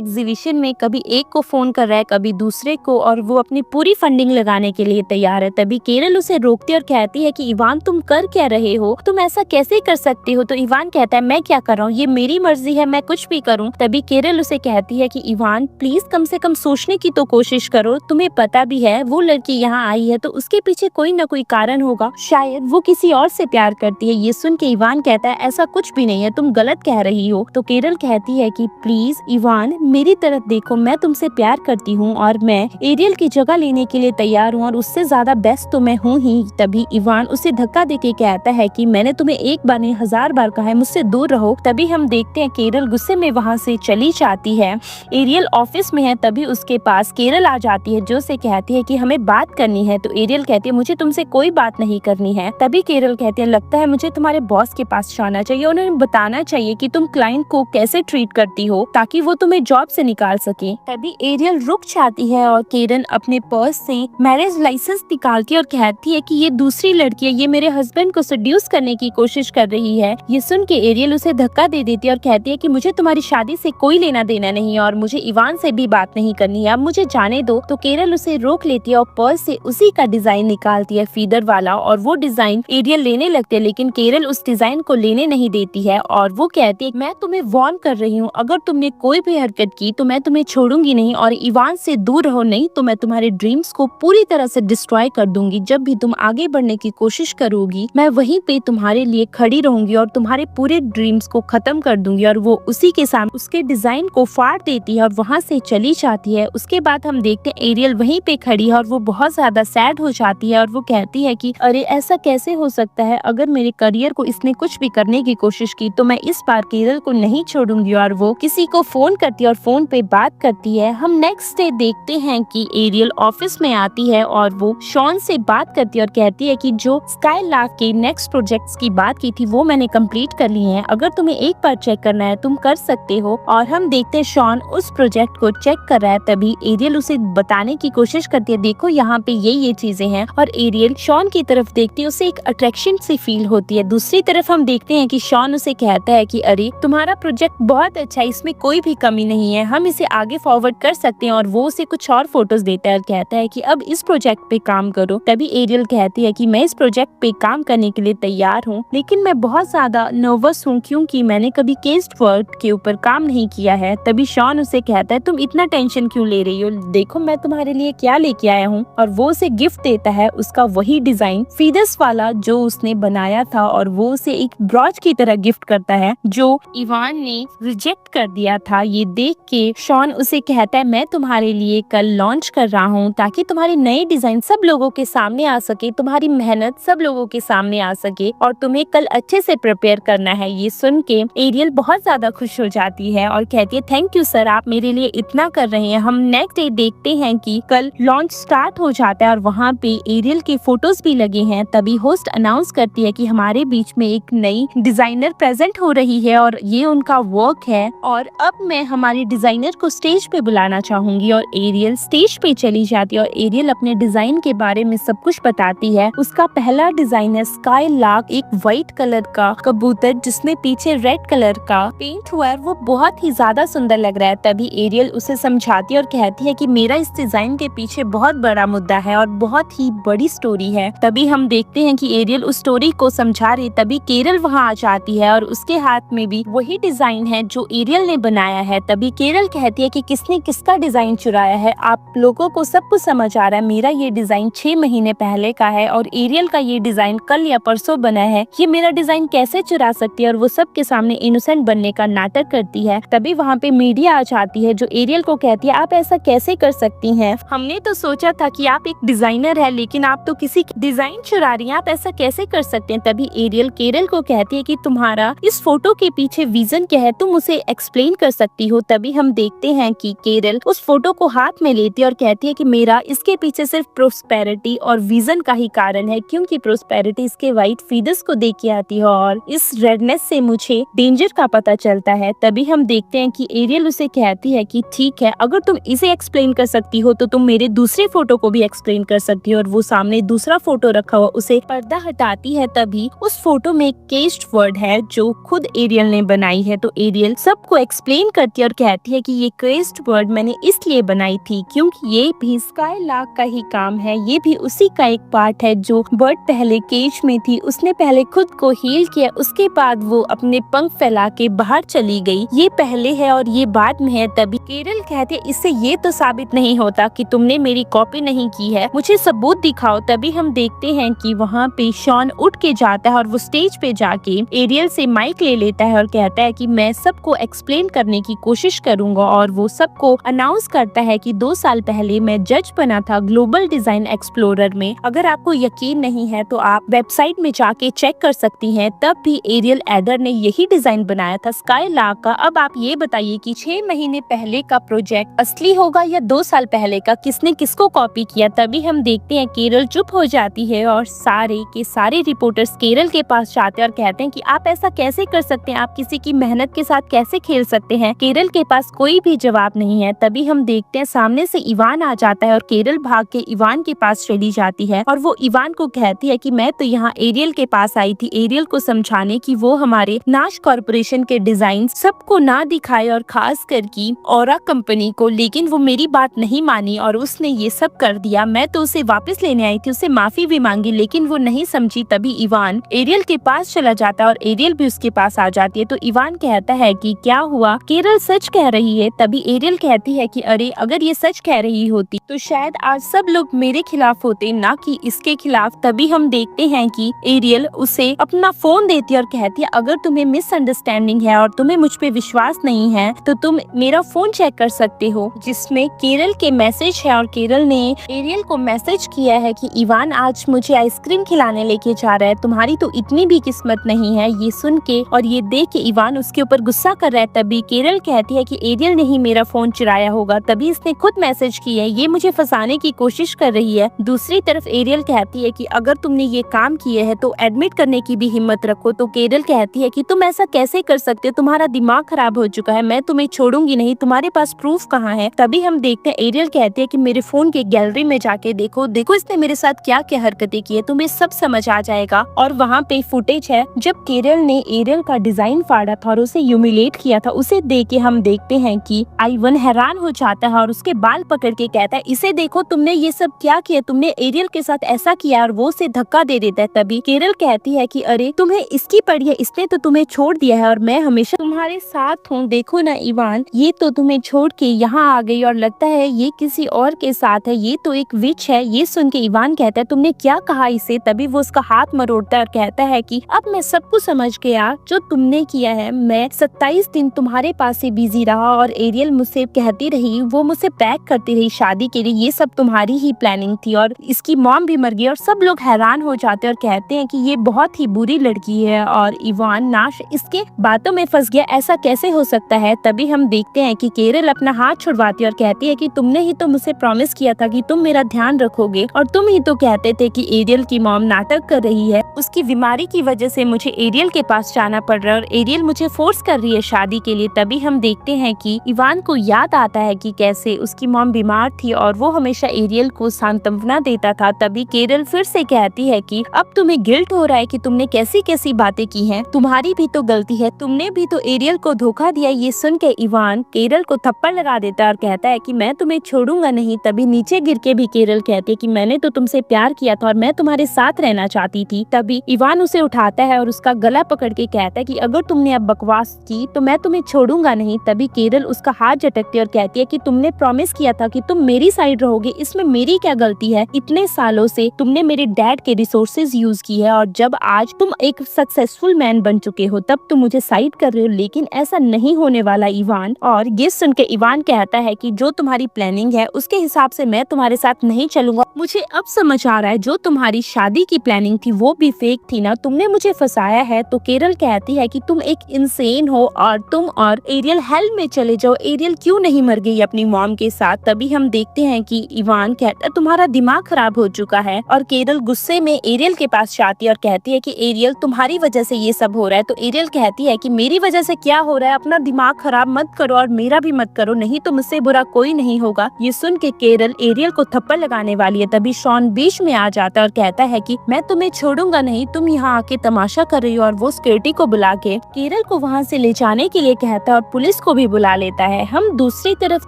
[SPEAKER 1] एग्जीबिशन में, कभी एक को फोन कर रहा है कभी दूसरे को, और वो अपनी पूरी फंडिंग लगाने के लिए तैयार है। तभी केरल उसे रोकती है और कहती है कि इवान तुम कर क्या रहे हो, तुम ऐसा कैसे कर सकते हो। तो इवान कहता है मैं क्या कर रहा हूँ, ये मेरी मर्जी है, मैं कुछ भी करूँ। तभी केरल उसे कहती है कि इवान प्लीज कम से कम सोचने की तो कोशिश करो, तुम्हें पता भी है वो लड़की यहाँ आई है तो उसके पीछे कोई ना कोई कारण होगा, शायद वो किसी और से प्यार करती है। ये सुन के इवान कहता है ऐसा कुछ भी नहीं है, तुम गलत कह रही हो। तो केरल कहती है कि प्लीज इवान मेरी तरफ देखो, मैं तुमसे प्यार करती हूँ और मैं एरियल की जगह लेने के लिए तैयार हूँ और उससे ज्यादा बेस्ट तो मैं हूँ ही। तभी इवान उसे धक्का देके कहता है कि मैंने तुम्हें एक बार नहीं 1000 बार कहा है मुझसे दूर रहो। तभी हम देखते हैं केरल गुस्से में वहाँ से चली जाती है। एरियल ऑफिस में है, तभी उसके पास केरल आ जाती है जो उसे कहती है कि हमें बात करनी है। तो एरियल कहती है मुझे तुमसे कोई बात नहीं करनी है। तभी केरल कहती है लगता है मुझे तुम्हारे बॉस के पास जाना चाहिए, उन्हें बताना चाहिए कि तुम क्लाइंट को कैसे ट्रीट करती हो ताकि वो तुम्हें जॉब से निकाल सके। तभी एरियल रुक जाती है और केरन अपने पर्स से मैरिज लाइसेंस निकालती है और कहती है कि ये दूसरी लड़की है, ये मेरे हस्बैंड को सेड्यूस करने की कोशिश कर रही है। ये सुन के एरियल उसे धक्का दे देती है और कहती है कि मुझे तुम्हारी शादी से कोई लेना देना नहीं है और मुझे इवान से भी बात नहीं करनी है, अब मुझे जाने दो। तो केरल उसे रोक लेती है और पर्स से उसी का डिजाइन निकालती है फीदर वाला, और वो डिजाइन एरियल लेने लगते है, लेकिन केरल उस डिजाइन को लेने नहीं देती है और वो कहती है मैं तुम्हें वार्न कर रही हूँ, अगर तुमने कोई भी हरकत की तो मैं तुम्हें छोड़ूंगी नहीं और इवान से दूर रहो, नहीं तो मैं तुम्हारे ड्रीम्स को पूरी तरह से डिस्ट्रॉय कर दूंगी। जब भी तुम आगे बढ़ने की कोशिश करोगी मैं वहीं पे तुम्हारे लिए खड़ी रहूंगी और तुम्हारे पूरे ड्रीम्स को खत्म कर दूंगी। और वो उसी के सामने उसके डिजाइन को फाड़ देती है और वहाँ से चली जाती है। उसके बाद हम देखते हैं एरियल वहीं पे खड़ी है और वो बहुत ज्यादा सैड हो जाती है और वो कहती है कि अरे ऐसा कैसे हो सकता है, अगर मेरे करियर को इसने कुछ भी करने की कोशिश की तो मैं इस बार केरल को नहीं छोड़ूंगी। और वो किसी को फोन करती है और फोन पे बात करती है। हम नेक्स्ट डे देखते हैं कि एरियल ऑफिस में आती है और वो शॉन से बात करती है और कहती है कि जो स्काईलार्क के नेक्स्ट प्रोजेक्ट्स की बात की थी वो मैंने कंप्लीट कर ली है, अगर तुम्हें एक बार चेक करना है तुम कर सकते हो। और हम देखते हैं शॉन उस प्रोजेक्ट को चेक कर रहा है। तभी एरियल उसे बताने की कोशिश करती है देखो यहाँ पे ये चीजें हैं, और एरियल शॉन की तरफ देखती है, उसे एक अट्रैक्शन सी फील होती है। दूसरी तरफ हम देखते हैं कि शॉन उसे कहता है कि अरे तुम्हारा प्रोजेक्ट बहुत अच्छा है, इसमें कोई भी कमी नहीं है, हम इसे आगे फॉरवर्ड कर सकते हैं। और वो उसे कुछ और फोटोज देता है और कहता है कि अब इस प्रोजेक्ट पे काम करो। तभी एरियल कहती है कि मैं इस प्रोजेक्ट पे काम करने के लिए तैयार हूँ, लेकिन मैं बहुत ज्यादा नर्वस हूँ क्योंकि मैंने कभी केस्ड वर्क के ऊपर काम नहीं किया है। तभी शॉन उसे कहता है तुम इतना टेंशन क्यों ले रही हो, देखो मैं तुम्हारे लिए क्या लेके आया हूँ। और वो उसे गिफ्ट देता है उसका वही डिजाइन फीदर्स वाला जो उसने बनाया था, और वो उसे एक ब्रॉच की तरह गिफ्ट करता है जो इवान ने रिजेक्ट कर दिया था। ये देख के शॉन उसे कहता है मैं तुम्हारे लिए कल लॉन्च कर रहा हूँ ताकि तुम्हारे नए डिजाइन सब लोगों के सामने आ सके, तुम्हारी मेहनत सब लोगों के सामने आ सके और तुम्हें कल अच्छे से प्रिपेयर करना है। ये सुन के एरियल बहुत ज्यादा खुश हो जाती है और कहती है थैंक यू सर, आप मेरे लिए इतना कर रहे हैं। हम नेक्स्ट डे देखते हैं कि कल लॉन्च स्टार्ट हो जाता है और वहाँ पे एरियल के फोटोज भी लगे हैं। तभी होस्ट अनाउंस करती है कि हमारे बीच में एक नई डिजाइनर प्रेजेंट हो रही है और ये उनका वर्क है, और अब मैं हमारी डिजाइनर को स्टेज पे बुलाना चाहूंगी। और एरियल स्टेज पे चली जाती है और एरियल अपने डिजाइन के बारे में सब कुछ बताती है। उसका पहला डिजाइन है स्काईलार्क, एक व्हाइट कलर का कबूतर जिसमें पीछे रेड कलर का पेंट हुआ है, वो बहुत ही ज्यादा सुंदर लग रहा है। तभी एरियल उसे समझाती है और कहती है कि मेरा इस डिजाइन के पीछे बहुत बड़ा मुद्दा है और बहुत ही बड़ी स्टोरी है। तभी हम देखते हैं कि एरियल उस स्टोरी को समझा रही, तभी केरल वहाँ आ जाती है और उसके हाथ में भी वही डिजाइन है जो एरियल ने बनाया है। तभी केरल कहती है कि किसने किसका डिजाइन चुराया है, आप लोगों को सब कुछ समझ आ रहा है, मेरा ये डिजाइन 6 महीने पहले का है और एरियल का ये डिजाइन कल या परसों बना है, ये मेरा डिजाइन कैसे चुरा सकती है। और वो सबके सामने इनोसेंट बनने का नाटक करती है। तभी वहाँ पे मीडिया आ जाती है जो एरियल को कहती है आप ऐसा कैसे कर सकती हैं, है। हमने तो सोचा था कि आप एक डिजाइनर है, लेकिन आप तो किसी की डिजाइन चुरा रही हैं, आप ऐसा कैसे कर सकते हैं। तभी एरियल केरल को कहती है कि तुम्हारा इस फोटो के पीछे विजन क्या है, तुम उसे एक्सप्लेन कर सकती हो। तभी हम देखते हैं कि केरल उस फोटो को हाथ में लेती है और कहती है कि मेरा इसके पीछे सिर्फ प्रोस्पेरिटी और विजन का ही कारण है, क्योंकि प्रोस्पेरिटी इसके व्हाइट फीदर्स को देख के आती है और इस रेडनेस से मुझे डेंजर का पता चलता है। तभी हम देखते हैं कि एरियल उसे कहती है कि ठीक है, अगर तुम इसे एक्सप्लेन कर सकती हो तो तुम मेरे दूसरे फोटो को भी एक्सप्लेन कर सकती हो। और वो सामने दूसरा फोटो रखा हुआ उसे पर्दा हटाती है। तभी उस फोटो में एक केस्ड वर्ड है जो खुद एरियल ने बनाई है। तो एरियल सबको एक्सप्लेन करती है और कहती है कि ये केस्ड वर्ड मैंने इसलिए बनाई थी क्योंकि ये भी स्काईलार्क का ही काम है, ये भी उसी का एक पार्ट है जो बर्ड पहले केज में थी, उसने पहले खुद को हील किया, उसके बाद वो अपने पंख फैला के बाहर चली गई। ये पहले है और ये बाद में है। तभी केरल कहते हैं इससे ये तो साबित नहीं होता कि तुमने मेरी कॉपी नहीं की है, मुझे सबूत दिखाओ। तभी हम देखते हैं कि वहाँ पे शॉन उठ के जाता है और वो स्टेज पे जाके एरियल से माइक ले लेता है और कहता है कि मैं सबको एक्सप्लेन करने की कोशिश करूंगा। और वो सबको अनाउंस करता है कि 2 साल पहले मैं जज बना था ग्लोबल डिजाइन एक्सप्लोरर में। अगर आपको यकीन नहीं है तो आप वेबसाइट में जाके चेक कर सकती हैं। तब भी एरियल एडर ने यही डिजाइन बनाया था स्काईलार्क का। अब आप ये बताइए कि 6 महीने पहले का प्रोजेक्ट असली होगा या 2 साल पहले का, किसने किसको कॉपी किया। तभी हम देखते हैं केरल चुप हो जाती है और सारे के सारे रिपोर्टर्स केरल के पास जाते हैं और कहते हैं कि आप ऐसा कैसे कर सकते हैं, आप किसी की मेहनत के साथ कैसे खेल सकते हैं। केरल के पास कोई भी जवाब नहीं है। तभी हम देखते हैं सामने से इवान आ जाता है और केरल भाग के इवान के पास चली जाती है और वो इवान को कहती है कि मैं तो यहाँ एरियल के पास आई थी एरियल को समझाने की वो हमारे नाश कॉर्पोरेशन के डिजाइन सबको ना दिखाए और खास करके औरा कंपनी को, लेकिन वो मेरी बात नहीं मानी और उसने ये सब कर दिया। मैं तो उसे वापस लेने आई थी, उसे माफी भी मांगी, लेकिन वो नहीं समझी। तभी इवान एरियल के पास चला जाता है और एरियल भी उसके पास आ जाती है। तो इवान कहता है कि क्या हुआ, केरल सच कह रही है। तभी एरियल कहती है कि अरे अगर ये सच कह रही होती तो शायद आज सब लोग मेरे खिलाफ होते, ना कि इसके खिलाफ। तभी हम देखते हैं कि एरियल उसे अपना फोन देती है और कहती है अगर तुम्हें मिसअंडरस्टैंडिंग है और तुम्हें मुझ पे विश्वास नहीं है तो तुम मेरा फोन चेक कर सकते हो, जिसमें केरल के मैसेज है। और केरल ने एरियल को मैसेज किया है कि इवान आज मुझे आइसक्रीम खिलाने लेके जा रहा है, तुम्हारी तो इतनी भी किस्मत नहीं है। ये सुन के और ये देख के इवान उसके ऊपर गुस्सा कर रहा है। तभी केरल कहती है कि एरियल ने ही मेरा फोन चुराया होगा, तभी इसने खुद मैसेज किया है, ये मुझे फंसाने की कोशिश कर रही है। दूसरी तरफ एरियल कहती है कि अगर तुमने ये काम किए है तो एडमिट करने की भी हिम्मत रखो। तो केरल कहती है कि तुम ऐसा कैसे कर सकते हो, तुम्हारा दिमाग खराब हो चुका है, मैं तुम्हें छोड़ूंगी नहीं, तुम्हारे पास प्रूफ कहाँ है। तभी हम देखते हैं एरियल कहती है कि मेरे फोन के गैलरी में जाके देखो, देखो इसने मेरे साथ क्या क्या हरकतें की है, तुम्हें सब समझ आ जाएगा। और वहाँ पे फुटेज है जब केरल ने एरियल का डिजाइन फाड़ा था और उसे ह्यूमिलेट किया था, उसे देख के हम देखते हैं कि आइवन हैरान हो जाता है और उसके बाल पकड़ के कहता है इसे देखो तुमने ये सब क्या किया, तुमने एरियल के साथ ऐसा किया, और वो उसे धक्का दे देता है। तभी केरल कहती है कि अरे तुम्हें इसकी पड़ी है, इसने तो तुम्हें छोड़ दिया है और मैं हमेशा तुम्हारे साथ हूँ। देखो ना इवान, ये तो तुम्हें छोड़ के यहाँ आ गई और लगता है ये किसी और के साथ है, ये तो एक विच है। ये सुन के इवान कहता है तुमने क्या कहा इसे। तभी वो उसका हाथ मरोड़ता है और कहता है कि अब मैं सब कुछ समझ गया जो तुमने किया है। मैं 27 दिन तुम्हारे पास से बिजी रहा और एरियल मुझसे कहती रही, वो मुझसे पैक करती रही शादी के लिए, ये सब तुम्हारी ही प्लानिंग थी और इसकी मॉम भी मर गई। और सब लोग हैरान हो जाते हैं और कहते हैं कि ये बहुत ही बुरी लड़की है और इवान नाश इसके बातों में फंस गया, ऐसा कैसे हो सकता है। तभी हम देखते हैं कि केरल अपना हाथ छुड़वाती है और कहती है कि तुमने ही तो मुझसे प्रॉमिस किया था कि तुम मेरा ध्यान रखोगे और तुम ही तो कहते थे कि एरियल की मॉम नाटक कर रही है, उसकी बीमारी की वजह से मुझे एरियल के पास जाना पड़ रहा है और एरियल मुझे फोर्स कर रही है शादी के लिए। तभी हम देखते हैं कि इवान को याद आता है कि कैसे उसकी मॉम बीमार थी और वो हमेशा एरियल को सांत्वना देता था। तभी केरल फिर से कहती है कि अब तुम्हें गिल्ट हो रहा है कि तुमने कैसी कैसी बातें की हैं, तुम्हारी भी तो गलती है, तुमने भी तो एरियल को धोखा दिया। ये सुन के इवान केरल को थप्पड़ लगा देता है और कहता है कि मैं तुम्हें छोड़ूंगा नहीं। तभी नीचे गिर के भी केरल कहती है कि मैंने तो तुमसे प्यार किया था और मैं तुम्हारे साथ रहना चाहती थी। तभी इवान उसे उठाता है और उसका गला पकड़ के कहता है कि अगर तुमने अब बकवास की तो मैं तुम्हें छोड़ूंगा नहीं। तभी केरल उसका हाथ झटकती है और कहती है कि तुमने प्रॉमिस किया था कि तुम मेरी साइड रहोगे, इसमें मेरी क्या गलती है। इतने सालों से तुमने मेरे डैड के रिसोर्सेज यूज की है और जब आज तुम एक सक्सेसफुल मैन बन चुके हो तब तुम मुझे साइड कर रहे हो, लेकिन ऐसा नहीं होने वाला इवान। और ये सुन के इवान कहता है कि जो तुम्हारी प्लानिंग है उसके हिसाब से मैं तुम्हारे साथ नहीं चलूंगा। मुझे अब समझ आ रहा है जो तुम्हारी शादी की प्लानिंग थी वो भी फेक थी ना, तुमने मुझे फंसाया है। तो केरल कहती है कि तुम एक इंसेन हो और तुम और एरियल हेल में चले जाओ। एरियल क्यों नहीं मर गई अपनी मॉम के साथ? तभी हम देखते हैं कि इवान कहता है तुम्हारा दिमाग खराब हो चुका है, और केरल गुस्से में एरियल के पास जाती है और कहती है कि एरियल तुम्हारी वजह से ये सब हो रहा है। तो एरियल कहती है कि मेरी वजह से क्या हो रहा है, अपना दिमाग खराब मत करो और मेरा भी मत करो, नहीं तो मुझसे बुरा कोई नहीं होगा। ये सुन के केरल एरियल को थप्पड़ लगाने वाली है, तभी शॉन बीच में आ जाता है और कहता है कि मैं तुम्हें छोड़ूंगा नहीं, तुम यहाँ आके तमाशा कर रही हो। और वो सिक्योरिटी को बुला के केरल को वहाँ से ले जाने के लिए कहता है और पुलिस को भी बुला लेता है। हम दूसरी तरफ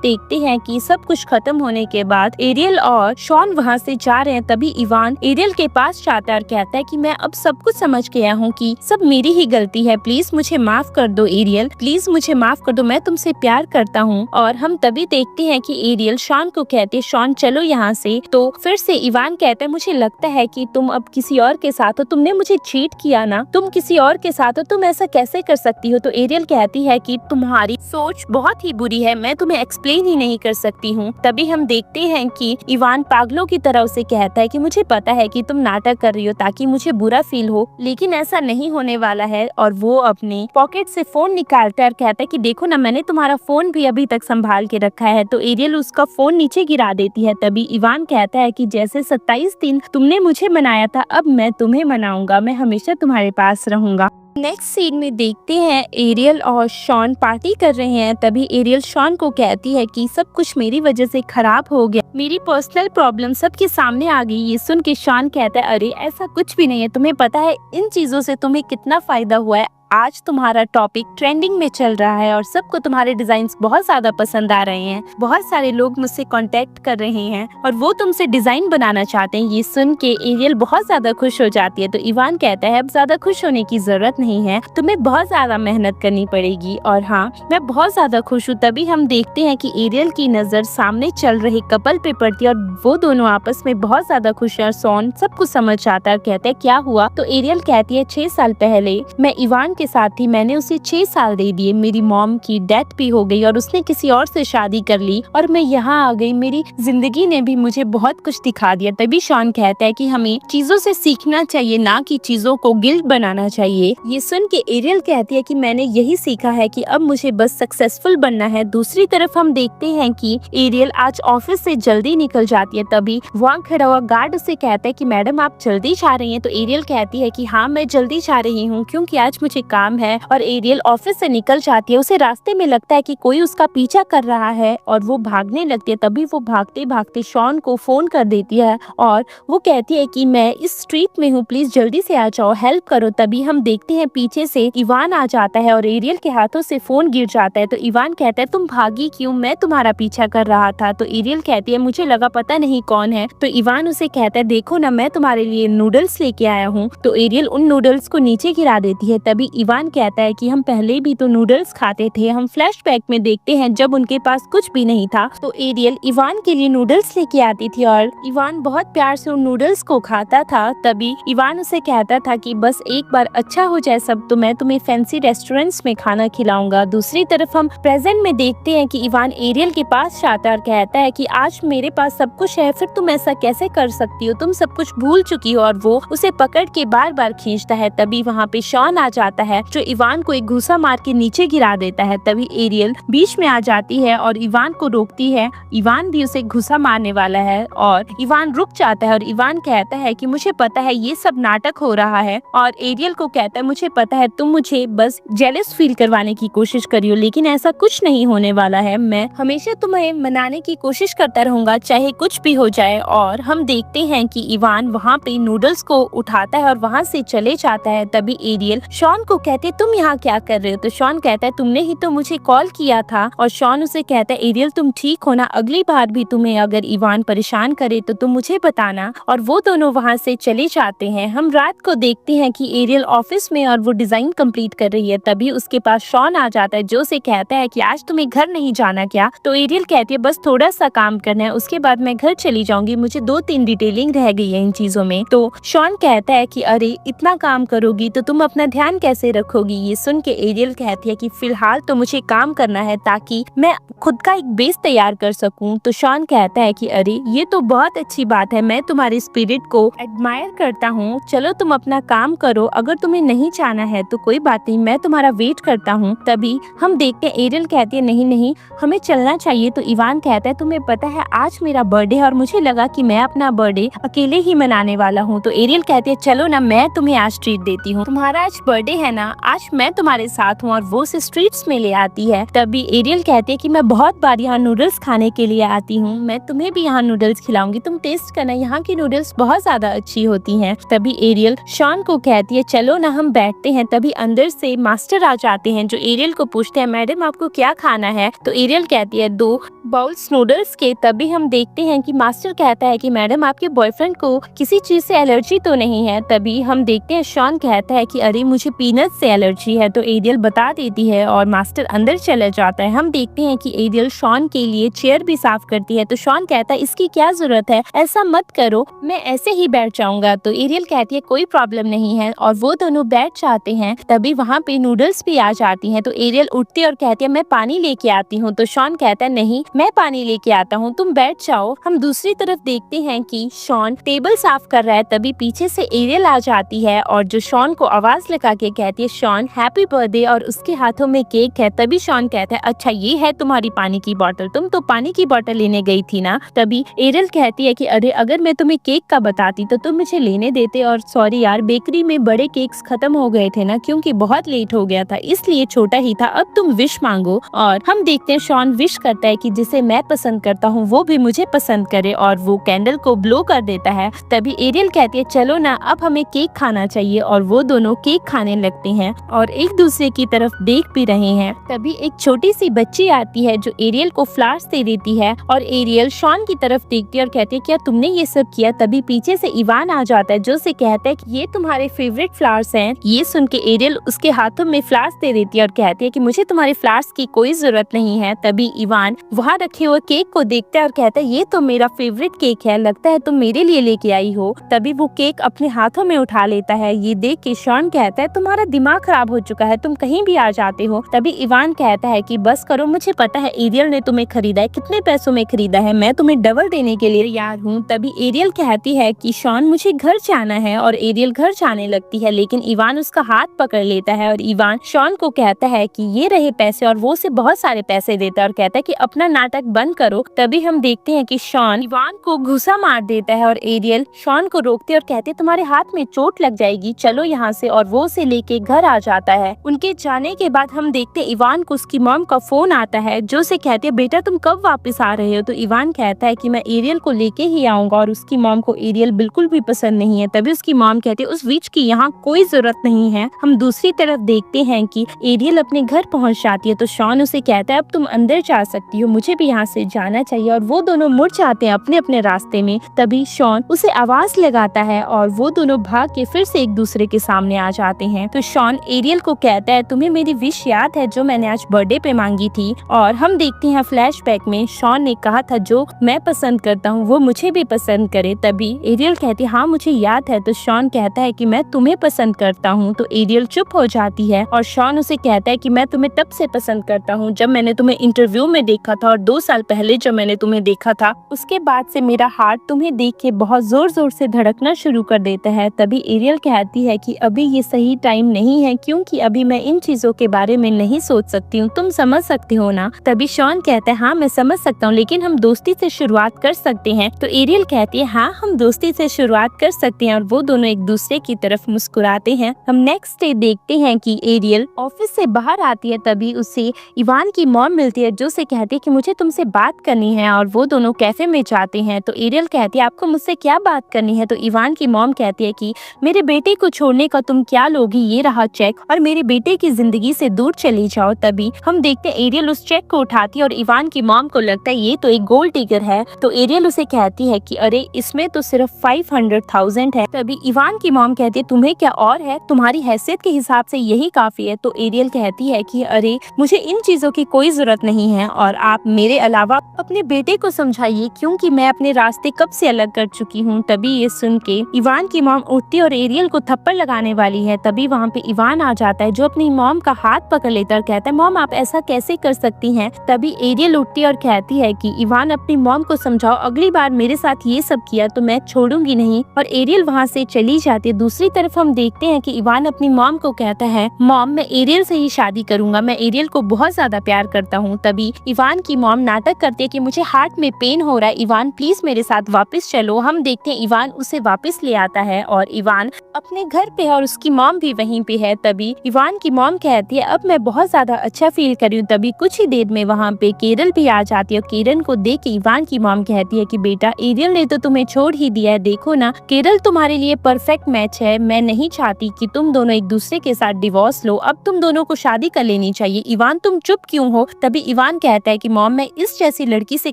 [SPEAKER 1] देखते हैं कि सब कुछ खत्म होने के बाद एरियल और शॉन वहाँ से जा रहे हैं। तभी इवान एरियल के पास जाता है और कहता है कि मैं अब सब कुछ समझ गया हूँ कि सब मेरी ही गलती है, प्लीज मुझे माफ कर दो एरियल, प्लीज मुझे माफ कर दो, मैं तुमसे प्यार करता हूँ। और हम तभी देखते हैं कि एरियल शॉन को कहते हैं शॉन चलो यहाँ से। तो फिर से इवान कहता है मुझे लगता है कि तुम अब किसी और के साथ हो, तुमने मुझे चीट किया ना, तुम किसी और के साथ हो, तुम ऐसा कैसे कर सकती हो? तो एरियल कहती है कि तुम्हारी सोच बहुत ही बुरी है, मैं तुम्हें एक्सप्लेन ही नहीं कर सकती हूँ। तभी हम देखते हैं कि इवान पागलों की तरह उसे कहता है कि मुझे पता है कि तुम नाटक कर रही हो ताकि मुझे बुरा फील हो, लेकिन ऐसा नहीं होने वाला है। और वो अपने पॉकेट से फोन निकालता है और कहता है कि देखो ना, मैंने तुम्हारा फोन भी अभी तक संभाल के रखा है। तो एरियल उसका फोन नीचे गिरा देती है। तभी इवान कहता है कि जैसे 27 दिन तुमने मुझे मनाया था, अब मैं तुम्हें मनाऊंगा, मैं हमेशा तुम्हारे पास रहूंगा। नेक्स्ट सीन में देखते हैं एरियल और शॉन पार्टी कर रहे हैं। तभी एरियल शॉन को कहती है कि सब कुछ मेरी वजह से खराब हो गया, मेरी पर्सनल प्रॉब्लम सबके सामने आ गई। ये सुन के शॉन कहता है अरे ऐसा कुछ भी नहीं है, तुम्हें पता है इन चीजों से तुम्हें कितना फायदा हुआ है। आज तुम्हारा टॉपिक ट्रेंडिंग में चल रहा है और सबको तुम्हारे डिजाइन बहुत ज्यादा पसंद आ रहे हैं, बहुत सारे लोग मुझसे कांटेक्ट कर रहे हैं और वो तुमसे डिजाइन बनाना चाहते हैं। ये सुन के एरियल बहुत ज्यादा खुश हो जाती है। तो इवान कहता है अब ज्यादा खुश होने की जरूरत नहीं है, तुम्हें बहुत ज्यादा मेहनत करनी पड़ेगी। और हाँ, मैं बहुत ज्यादा खुश हूँ। तभी हम देखते हैं कि एरियल की नजर सामने चल रहे कपल पे पड़ती है और वो दोनों आपस में बहुत ज्यादा खुश है। और शॉन सब कुछ समझ आता है, कहता है क्या हुआ? तो एरियल कहती है 6 साल पहले मैं इवान के साथ थी, मैंने उसे 6 साल दे दिए, मेरी मॉम की डेथ भी हो गई और उसने किसी और से शादी कर ली और मैं यहाँ आ गई। मेरी जिंदगी ने भी मुझे बहुत कुछ दिखा दिया। तभी शॉन कहता है कि हमें चीजों से सीखना चाहिए, ना कि चीजों को गिल्ट बनाना चाहिए। ये सुन के एरियल कहती है कि मैंने यही सीखा है कि अब मुझे बस सक्सेसफुल बनना है। दूसरी तरफ हम देखते हैं कि एरियल आज ऑफिस से जल्दी निकल जाती है। तभी वहाँ खड़ा हुआ गार्ड उसे कहता है कि मैडम आप जल्दी जा रही हैं? तो एरियल कहती है कि हाँ मैं जल्दी जा रही हूँ क्योंकि आज मुझे काम है। और एरियल ऑफिस से निकल जाती है। उसे रास्ते में लगता है कि कोई उसका पीछा कर रहा है और वो भागने लगती है। तभी वो भागते भागते शॉन को फोन कर देती है और वो कहती है कि मैं इस स्ट्रीट में हूँ, प्लीज जल्दी से आ जाओ, हेल्प करो। तभी हम देखते हैं पीछे से इवान आ जाता है और एरियल के हाथों से फोन गिर जाता है। तो इवान कहता है तुम भागी क्यों? मैं तुम्हारा पीछा कर रहा था। तो एरियल कहती है मुझे लगा पता नहीं कौन है। तो इवान उसे कहता है देखो ना, मैं तुम्हारे लिए नूडल्स लेके आया हूँ। तो एरियल उन नूडल्स को नीचे गिरा देती है। तभी इवान कहता है कि हम पहले भी तो नूडल्स खाते थे। हम फ्लैशबैक में देखते हैं जब उनके पास कुछ भी नहीं था तो एरियल इवान के लिए नूडल्स लेके आती थी और इवान बहुत प्यार से उन नूडल्स को खाता था। तभी इवान उसे कहता था कि बस एक बार अच्छा हो जाए सब तो मैं तुम्हें फैंसी रेस्टोरेंट्स में खाना खिलाऊंगा। दूसरी तरफ हम प्रेजेंट में देखते हैं कि इवान एरियल के पास जाता है और कहता है कि आज मेरे पास सब कुछ है, फिर तुम ऐसा कैसे कर सकती हो? तुम सब कुछ भूल चुकी हो। और वो उसे पकड़ के बार बार खींचता है। तभी वहाँ पे शॉन आ जाता है जो इवान को एक घूसा मार के नीचे गिरा देता है। तभी एरियल बीच में आ जाती है और इवान को रोकती है। इवान भी उसे घुसा मारने वाला है और इवान रुक जाता है और इवान कहता है कि मुझे पता है ये सब नाटक हो रहा है। और एरियल को कहता है मुझे पता है तुम मुझे बस जेलस फील करवाने की कोशिश करी हो, लेकिन ऐसा कुछ नहीं होने वाला है। मैं हमेशा तुम्हें मनाने की कोशिश करता रहूंगा चाहे कुछ भी हो जाए। और हम देखते हैं कि इवान वहाँ पे नूडल्स को उठाता है और वहाँ से चले जाता है। तभी एरियल शॉन को कहते तुम यहाँ क्या कर रहे हो? तो शॉन कहता है तुमने ही तो मुझे कॉल किया था। और शॉन उसे कहता है एरियल तुम ठीक हो ना? अगली बार भी तुम्हें अगर इवान परेशान करे तो तुम मुझे बताना। और वो दोनों वहाँ से चले जाते हैं। हम रात को देखते हैं कि एरियल ऑफिस में और वो डिजाइन कंप्लीट कर रही है। तभी उसके पास शॉन आ जाता है जो उसे कहता है कि आज तुम्हें घर नहीं जाना क्या? तो एरियल कहती है बस थोड़ा सा काम करना है, उसके बाद मैं घर चली जाऊंगी, मुझे 2-3 डिटेलिंग रह गई है इन चीजों में। तो शॉन कहता है कि अरे इतना काम करोगी तो तुम अपना ध्यान कैसे कैसे रखोगी? ये सुन के एरियल कहती है कि फिलहाल तो मुझे काम करना है ताकि मैं खुद का एक बेस तैयार कर सकूं। तो शॉन कहता है कि अरे ये तो बहुत अच्छी बात है, मैं तुम्हारी स्पिरिट को एडमायर करता हूँ, चलो तुम अपना काम करो, अगर तुम्हें नहीं जाना है तो कोई बात नहीं, मैं तुम्हारा वेट करता हूँ। तभी हम देखते हैं एरियल कहती है नहीं नहीं हमें चलना चाहिए। तो इवान कहता है तुम्हें पता है आज मेरा बर्थडे है और मुझे लगा कि मैं अपना बर्थडे अकेले ही मनाने वाला हूँ। तो एरियल कहती है चलो ना मैं तुम्हें आज ट्रीट देती हूँ, तुम्हारा आज बर्थडे है ना, आज मैं तुम्हारे साथ हूँ, और वो उसे स्ट्रीट्स में ले आती है। तभी एरियल कहती है कि मैं बहुत बार यहाँ नूडल्स खाने के लिए आती हूँ, मैं तुम्हें भी यहाँ नूडल्स खिलाऊंगी, तुम टेस्ट करना, यहाँ की नूडल्स बहुत ज्यादा अच्छी होती हैं। तभी एरियल शॉन को कहती है चलो ना हम बैठते हैं। तभी अंदर से मास्टर आ जाते हैं जो एरियल को पूछते हैं मैडम आपको क्या खाना है? तो एरियल कहती है 2 बाउल्स नूडल्स के। तभी हम देखते हैं कि मास्टर कहता है कि मैडम आपके बॉयफ्रेंड को किसी चीज से एलर्जी तो नहीं है? तभी हम देखते हैं शॉन कहता है कि अरे मुझे पीनट से एलर्जी है। तो एरियल बता देती है और मास्टर अंदर चला जाता है। हम देखते हैं कि एरियल शॉन के लिए चेयर भी साफ करती है। तो शॉन कहता है इसकी क्या जरूरत है, ऐसा मत करो, मैं ऐसे ही बैठ जाऊंगा। तो एरियल कहती है कोई प्रॉब्लम नहीं है और वो दोनों बैठ जाते हैं। तभी वहाँ पे नूडल्स भी आ जाती हैं। तो एरियल उठती है और कहती है मैं पानी लेके आती हूँ। तो शॉन कहता है नहीं मैं पानी लेके आता हूँ, तुम बैठ जाओ। हम दूसरी तरफ देखते हैं कि शॉन टेबल साफ कर रहा है। तभी पीछे से एरियल आ जाती है और जो शॉन को आवाज लगा के कहती है शॉन हैप्पी बर्थडे, और उसके हाथों में केक है। तभी शॉन कहता है अच्छा ये है तुम्हारी पानी की बोतल, तुम तो पानी की बोतल लेने गई थी ना? तभी एरियल कहती है कि अरे अगर मैं तुम्हें केक का बताती तो तुम मुझे लेने देते, और सॉरी यार बेकरी में बड़े केक्स खत्म हो गए थे ना, क्योंकि बहुत लेट हो गया था इसलिए छोटा ही था, अब तुम विश मांगो। और हम देखते हैं शॉन विश करता है कि जिसे मैं पसंद करता हूँ वो भी मुझे पसंद करे, और वो कैंडल को ब्लो कर देता है। तभी एरियल कहती है चलो ना अब हमें केक खाना चाहिए, और वो दोनों केक खाने लगते हैं और एक दूसरे की तरफ देख भी रहे हैं। तभी एक छोटी सी बच्ची आती है जो एरियल को फ्लावर्स दे देती है, और एरियल शॉन की तरफ देखती है और कहती है क्या तुमने ये सब किया? तभी पीछे से इवान आ जाता है जो से कहता है कि ये तुम्हारे फेवरेट फ्लावर्स हैं। ये सुन के एरियल उसके हाथों में फ्लावर्स दे देती है और कहती है कि मुझे तुम्हारे फ्लावर्स की कोई जरूरत नहीं है। तभी इवान वहाँ रखे हुए केक को देखता है और कहता है ये तो मेरा फेवरेट केक है, लगता है तुम मेरे लिए लेके आई हो। तभी वो केक अपने हाथों में उठा लेता है। ये देख के शॉन कहता है तुम्हारा दिमाग खराब हो चुका है, तुम कहीं भी आ जाते हो। तभी इवान कहता है कि बस करो, मुझे पता है एरियल ने तुम्हें खरीदा है, कितने पैसों में खरीदा है, मैं तुम्हें डबल देने के लिए तैयार हूँ। तभी एरियल कहती है कि शॉन मुझे घर जाना है, और एरियल घर जाने लगती है, लेकिन इवान उसका हाथ पकड़ लेता है और इवान शॉन को कहता है कि ये रहे पैसे, और वो उसे बहुत सारे पैसे देता है और कहता है कि अपना नाटक बंद करो। तभी हम देखते हैं कि शॉन इवान को घुसा मार देता है और एरियल शॉन को रोकते और कहते तुम्हारे हाथ में चोट लग जाएगी, चलो यहाँ से, और वो उसे लेके घर आ जाता है। उनके जाने के बाद हम देखते हैं इवान को उसकी मॉम का फोन आता है जो से कहती है बेटा तुम कब वापस आ रहे हो? तो इवान कहता है कि मैं एरियल को लेके ही आऊंगा, और उसकी मॉम को एरियल बिल्कुल भी पसंद नहीं है। तभी उसकी मॉम कहती है उस विच की यहाँ कोई जरूरत नहीं है। हम दूसरी तरफ देखते हैं कि एरियल अपने घर पहुंच जाती है। तो शॉन उसे कहता है अब तुम अंदर जा सकती हो, मुझे भी यहाँ से जाना चाहिए, और वो दोनों मुड़ जाते हैं अपने अपने रास्ते में। तभी शॉन उसे आवाज लगाता है और वो दोनों भाग के फिर से एक दूसरे के सामने आ जाते हैं। तो शॉन एरियल को कहता है तुम्हें मेरी विश याद है जो मैंने आज बर्थडे पे मांगी थी? और हम देखते हैं फ्लैशबैक में शॉन ने कहा था जो मैं पसंद करता हूँ वो मुझे भी पसंद करे। तभी एरियल कहती है हाँ मुझे याद है। तो शॉन कहता है कि मैं तुम्हें पसंद करता हूँ। तो एरियल चुप हो जाती है और शॉन उसे कहता है कि मैं तुम्हें तब से पसंद करता हूँ जब मैंने तुम्हें इंटरव्यू में देखा था, और 2 साल पहले जब मैंने तुम्हें देखा था उसके बाद से मेरा हार्ट तुम्हें देख के बहुत जोर जोर से धड़कना शुरू कर देता है। तभी एरियल कहती है कि अभी ये सही टाइम नहीं है, क्योंकि अभी मैं इन चीजों के बारे में नहीं सोच सकती हूँ, तुम समझ सकती हो ना? तभी शॉन कहता है हाँ मैं समझ सकता हूँ, लेकिन हम दोस्ती से शुरुआत कर सकते हैं। तो एरियल कहती है हाँ हम दोस्ती से शुरुआत कर सकते हैं, और वो दोनों एक दूसरे की तरफ मुस्कुराते हैं। हम नेक्स्ट डे देखते हैं कि एरियल ऑफिस से बाहर आती है। तभी उसे इवान की मॉम मिलती है जो से कहती है कि मुझे तुमसे बात करनी है, और वो दोनों कैफे में जाते हैं। तो एरियल कहती है आपको मुझसे क्या बात करनी है? तो इवान की मॉम कहती है कि मेरे बेटे को छोड़ने का तुम क्या लोगी, ये रहा चेक, और मेरे बेटे की जिंदगी से दूर चली जाओ। तभी हम देखते हैं एरियल उस चेक को उठाती है और इवान की मॉम को लगता है ये तो एक गोल्ड डिगर है। तो एरियल उसे कहती है कि अरे इसमें तो सिर्फ 500,000 है। तभी इवान की मॉम कहती है तुम्हें क्या और है, तुम्हारी हैसियत के हिसाब से यही काफी है। तो एरियल कहती है कि अरे मुझे इन चीजों की कोई जरूरत नहीं है, और आप मेरे अलावा अपने बेटे को समझाइए, क्योंकि मैं अपने रास्ते कब से अलग कर चुकी हूँ। तभी ये सुन के इवान की मॉम उठती और एरियल को थप्पड़ लगाने वाली है। तभी वहाँ वहाँ पे इवान आ जाता है जो अपनी मॉम का हाथ पकड़ लेता है और कहता है मॉम आप ऐसा कैसे कर सकती हैं। तभी एरियल उठती है और कहती है कि इवान अपनी मॉम को समझाओ, अगली बार मेरे साथ ये सब किया तो मैं छोड़ूंगी नहीं। और एरियल वहाँ से चली जाती है। दूसरी तरफ हम देखते हैं कि इवान अपनी मॉम को कहता है मॉम मैं एरियल से ही शादी करूंगा, मैं एरियल को बहुत ज्यादा प्यार करता हूँ। तभी इवान की मॉम नाटक करती है कि मुझे हार्ट में पेन हो रहा है, इवान प्लीज मेरे साथ वापस चलो। हम देखते हैं इवान उसे वापस ले आता है और इवान अपने घर पे है और उसकी मॉम भी वहीं पे है। तभी इवान की मॉम कहती है अब मैं बहुत ज्यादा अच्छा फील कर रही हूँ। तभी कुछ ही देर में वहाँ पे केरल भी आ जाती है और केरल को देख के इवान की मॉम कहती है कि बेटा एरियल ने तो तुम्हें छोड़ ही दिया है, देखो ना केरल तुम्हारे लिए परफेक्ट मैच है, मैं नहीं चाहती कि तुम दोनों एक दूसरे के साथ डिवोर्स लो, अब तुम दोनों को शादी कर लेनी चाहिए। इवान तुम चुप क्यों हो। तभी इवान कहता है कि मॉम मैं इस जैसी लड़की से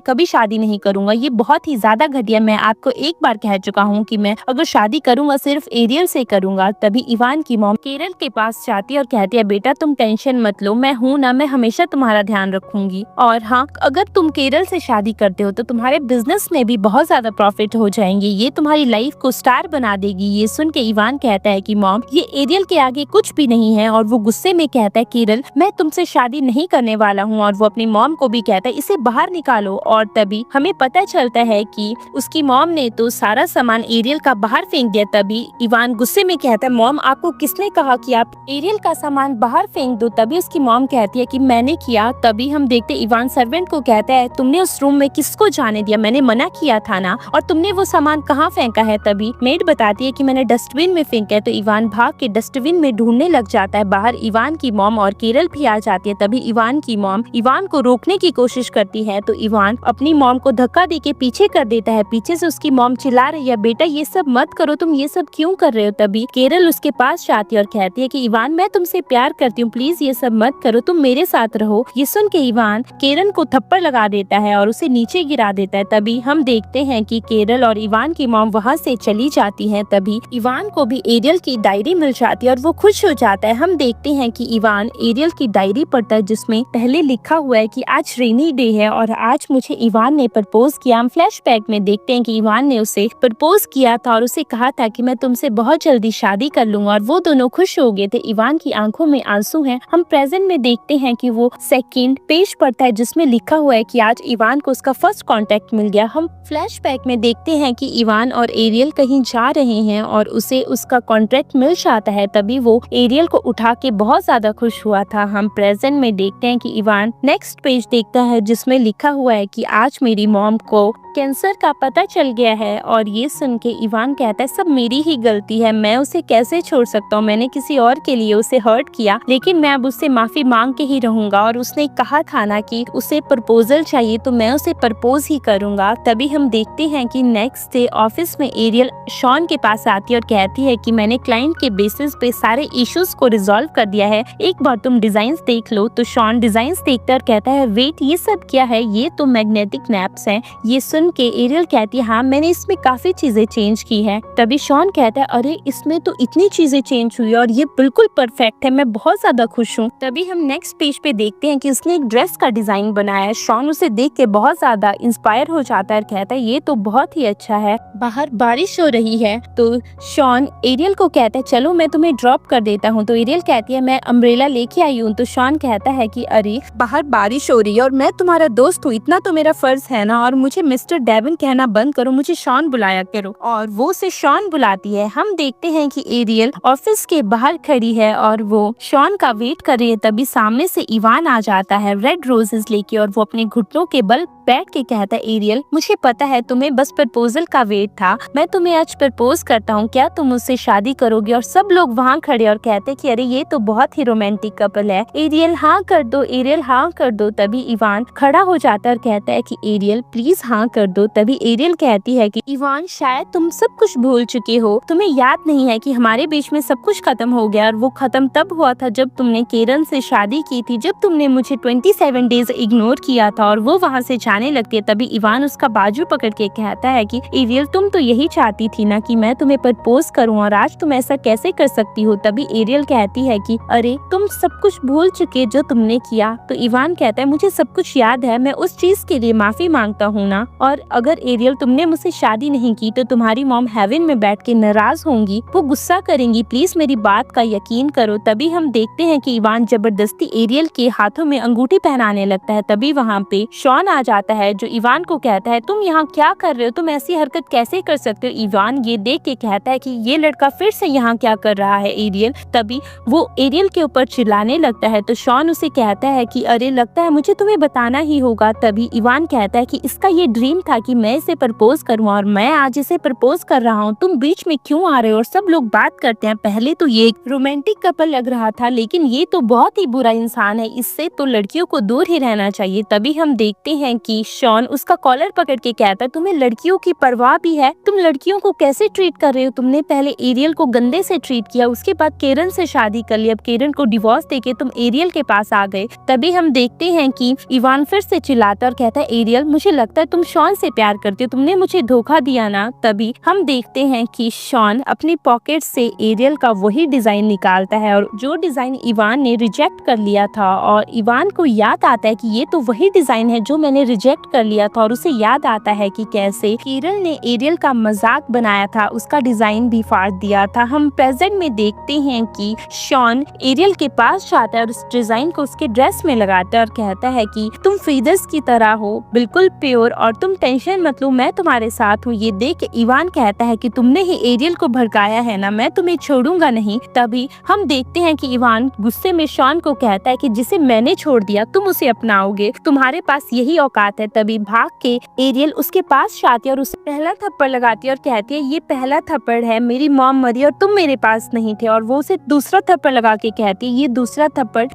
[SPEAKER 1] कभी शादी नहीं करूंगा, ये बहुत ही ज्यादा घटिया, मैं आपको एक बार कह चुका हूँ कि मैं अगर शादी करूंगा सिर्फ एरियल से करूंगा। तभी इवान की मॉम केरल के पास जाती है और कहती है बेटा तुम टेंशन मत लो, मैं हूँ ना, मैं हमेशा तुम्हारा ध्यान रखूंगी। और हाँ अगर तुम केरल से शादी करते हो तो तुम्हारे बिजनेस में भी बहुत ज्यादा प्रॉफिट हो जाएंगे, ये तुम्हारी लाइफ को स्टार बना देगी। ये सुन के इवान कहता है कि मॉम ये एरियल के आगे कुछ भी नहीं है और वो गुस्से में कहता है केरल मैं तुमसे शादी नहीं करने वाला हूँ। और वो अपनी मॉम को भी कहता है इसे बाहर निकालो। और तभी हमें पता चलता है कि उसकी मॉम ने तो सारा सामान एरियल का बाहर फेंक दिया। तभी इवान गुस्से में कहता है मॉम आपको किसने कहा कि आप एरियल का सामान बाहर फेंक दो। तभी उसकी मॉम कहती है कि मैंने किया। तभी हम देखते इवान सर्वेंट को कहता है तुमने उस रूम में किसको जाने दिया, मैंने मना किया था ना, और तुमने वो सामान कहाँ फेंका है। तभी मेड बताती है कि मैंने डस्टबिन में फेंका है। तो इवान भाग के डस्टबिन में ढूंढने लग जाता है। बाहर इवान की मॉम और केरल भी आ जाती है। तभी इवान की मॉम इवान को रोकने की कोशिश करती है तो इवान अपनी मॉम को धक्का देके पीछे कर देता है। पीछे से उसकी मॉम चिल्ला रही है बेटा ये सब मत करो, तुम ये सब क्यों कर रहे हो। तभी केरल उसके पास जाती है और कहती है कि इवान मैं तुमसे प्यार करती हूँ, प्लीज ये सब मत करो, तुम मेरे साथ रहो। ये सुन के इवान केरल को थप्पड़ लगा देता है और उसे नीचे गिरा देता है। तभी हम देखते हैं कि केरल और इवान की मॉम वहाँ से चली जाती है। तभी इवान को भी एरियल की डायरी मिल जाती है और वो खुश हो जाता है। हम देखते हैं कि इवान एरियल की डायरी पढ़ता है जिसमें पहले लिखा हुआ है कि आज रेनी डे है और आज मुझे इवान ने प्रपोज किया। हम फ्लैशबैक में देखते हैं कि इवान ने उसे प्रपोज किया था और उसे कहा था कि मैं तुमसे बहुत जल्दी शादी कर लूंगा और वो दोनों खुश हो गए थे। इवान की आंखों में आंसू हैं। हम प्रेजेंट में देखते हैं कि वो सेकंड पेज पढ़ता है जिसमें लिखा हुआ है कि आज इवान को उसका फर्स्ट कांटेक्ट मिल गया। हम फ्लैशबैक में देखते हैं कि इवान और एरियल कहीं जा रहे हैं और उसे उसका कॉन्ट्रैक्ट मिल जाता है। तभी वो एरियल को उठा के बहुत ज्यादा खुश हुआ था। हम प्रेजेंट में देखते हैं कि इवान नेक्स्ट पेज देखता है जिसमें लिखा हुआ है कि आज मेरी मॉम को कैंसर का पता चल गया है। और ये सुन के इवान कहता है सब मेरी ही गलती है, मैं उसे कैसे छोड़ सकता हूँ, मैंने किसी और के लिए उसे हर्ट किया, लेकिन मैं अब उससे माफी मांग के ही रहूंगा। और उसने कहा था ना कि उसे प्रपोजल चाहिए तो मैं उसे प्रपोज ही करूंगा। तभी हम देखते हैं कि नेक्स्ट डे ऑफिस में एरियल शॉन के पास आती है और कहती है कि मैंने क्लाइंट के बेसिस पे सारे इश्यूज को रिजॉल्व कर दिया है, एक बार तुम डिजाइन देख लो। तो शॉन डिजाइन देखता और कहता है वेट ये सब क्या है, ये तो मैग्नेटिक नैप्स हैं। ये सुन के एरियल कहती है हाँ मैंने इसमें काफी चीजें चेंज की है। तभी शॉन कहता है अरे इसमें तो इतनी चीजें चेंज हुई और ये बिल्कुल परफेक्ट है, मैं बहुत ज्यादा खुश हूँ। तभी हम नेक्स्ट पेज पे देखते हैं कि उसने एक ड्रेस का डिजाइन बनाया है। शॉन उसे देख के बहुत ज्यादा इंस्पायर हो जाता है और कहता है ये तो बहुत ही अच्छा है। बाहर बारिश हो रही है तो शॉन एरियल को कहता है चलो मैं तुम्हें ड्रॉप कर देता हूँ। तो एरियल कहती है मैं अम्ब्रेला लेके आई हूँ। तो शॉन कहता है कि अरे बाहर बारिश हो रही है और मैं तुम्हारा दोस्त हूँ, इतना तो मेरा फर्ज है ना, और मुझे मिस्टर डेविन कहना बंद करो, मुझे शॉन बुलाया करो। और वो उसे शॉन बुलाती है। हम देखते हैं कि एरियल ऑफिस के बाहर खड़ी है और वो शॉन का वेट कर रही है। तभी सामने से इवान आ जाता है रेड रोजेस लेके और वो अपने घुटनों के बल बैठ के कहता है एरियल मुझे पता है तुम्हें बस प्रपोजल का वेट था, मैं तुम्हें आज प्रपोज करता हूँ, क्या तुम मुझसे शादी करोगे। और सब लोग वहाँ खड़े और कहते कि अरे ये तो बहुत ही रोमांटिक कपल है, एरियल हाँ कर दो, एरियल हाँ कर दो। तभी इवान खड़ा हो जाता है और कहता है कि एरियल प्लीज हाँ कर दो। तभी एरियल कहती है कि इवान शायद तुम सब कुछ भूल चुके हो, तुम्हें याद नहीं है कि हमारे बीच में सब कुछ खत्म हो गया और वो खत्म तब हुआ था जब तुमने केरल से शादी की थी, जब तुमने मुझे 27 डेज इग्नोर किया था और वो वहाँ से चिल्लाने लगती है। तभी इवान उसका बाजू पकड़ के कहता है कि एरियल तुम तो यही चाहती थी ना कि मैं तुम्हें प्रपोज करूं और आज तुम ऐसा कैसे कर सकती हो। तभी एरियल कहती है कि अरे तुम सब कुछ भूल चुके जो तुमने किया। तो इवान कहता है मुझे सब कुछ याद है, मैं उस चीज के लिए माफी मांगता हूँ ना। और अगर एरियल तुमने मुझसे शादी नहीं की तो तुम्हारी मॉम हेवन में बैठ के नाराज होंगी, वो गुस्सा करेंगी, प्लीज मेरी बात का यकीन करो। तभी हम देखते हैं कि इवान जबरदस्ती एरियल के हाथों में अंगूठी पहनाने लगता है। तभी वहाँ पे शॉन आ जाता है जो इवान को कहता है तुम यहाँ क्या कर रहे हो, तुम ऐसी हरकत कैसे कर सकते हो। इवान ये देख के कहता है कि ये लड़का फिर से यहाँ क्या कर रहा है एरियल। तभी वो एरियल के ऊपर चिल्लाने लगता है तो शॉन उसे कहता है कि अरे लगता है मुझे तुम्हें बताना ही होगा। तभी इवान कहता है कि इसका ये ड्रीम था कि मैं इसे प्रपोज करूँ और मैं आज इसे प्रपोज कर रहा हूँ, तुम बीच में क्यों आ रहे हो। और सब लोग बात करते हैं, पहले तो ये एक रोमांटिक कपल लग रहा था लेकिन ये तो बहुत ही बुरा इंसान है, इससे तो लड़कियों को दूर ही रहना चाहिए। तभी हम देखते हैं कि शॉन उसका कॉलर पकड़ के कहता है तुम्हें लड़कियों की परवाह भी है, तुम लड़कियों को कैसे ट्रीट कर रहे हो, तुमने पहले एरियल को गंदे से ट्रीट किया, उसके बाद केरन से शादी कर ली, अब केरन को डिवोर्स देके तुम एरियल के पास आ गए। तभी हम देखते हैं कि इवान फिर से चिल्लाता और कहता है एरियल मुझे लगता है तुम शॉन से प्यार करते हो, तुमने मुझे धोखा दिया ना। तभी हम देखते हैं कि शॉन अपनी पॉकेट से एरियल का वही डिजाइन निकालता है और जो डिजाइन इवान ने रिजेक्ट कर लिया था और इवान को याद आता है कि ये तो वही डिजाइन है जो मैंने रिजेक्ट कर लिया था और उसे याद आता है कि कैसे केरल ने एरियल का मजाक बनाया था, उसका डिजाइन भी फाड़ दिया था। हम प्रेजेंट में देखते हैं कि शॉन एरियल के पास जाता है और उस डिजाइन को उसके ड्रेस में लगाता है और कहता है कि तुम फीदर्स की तरह हो, बिल्कुल प्योर, और तुम टेंशन मत लो, मैं तुम्हारे साथ हूँ। ये देख के इवान कहता है कि तुमने ही एरियल को भड़काया है ना, मैं तुम्हें छोड़ूंगा नहीं। तभी हम देखते हैं कि इवान गुस्से में शॉन को कहता है कि जिसे मैंने छोड़ दिया तुम उसे अपनाओगे, तुम्हारे पास यही औकात है। तभी भाग के एरियल उसके पास जाती है और उसे पहला थप्पड़ लगाती है और कहती है ये पहला थप्पड़ है, मेरी मॉम मरी और तुम मेरे पास नहीं थे। और वो उसे दूसरा थप्पड़ लगा के कहती है ये दूसरा थप्पड़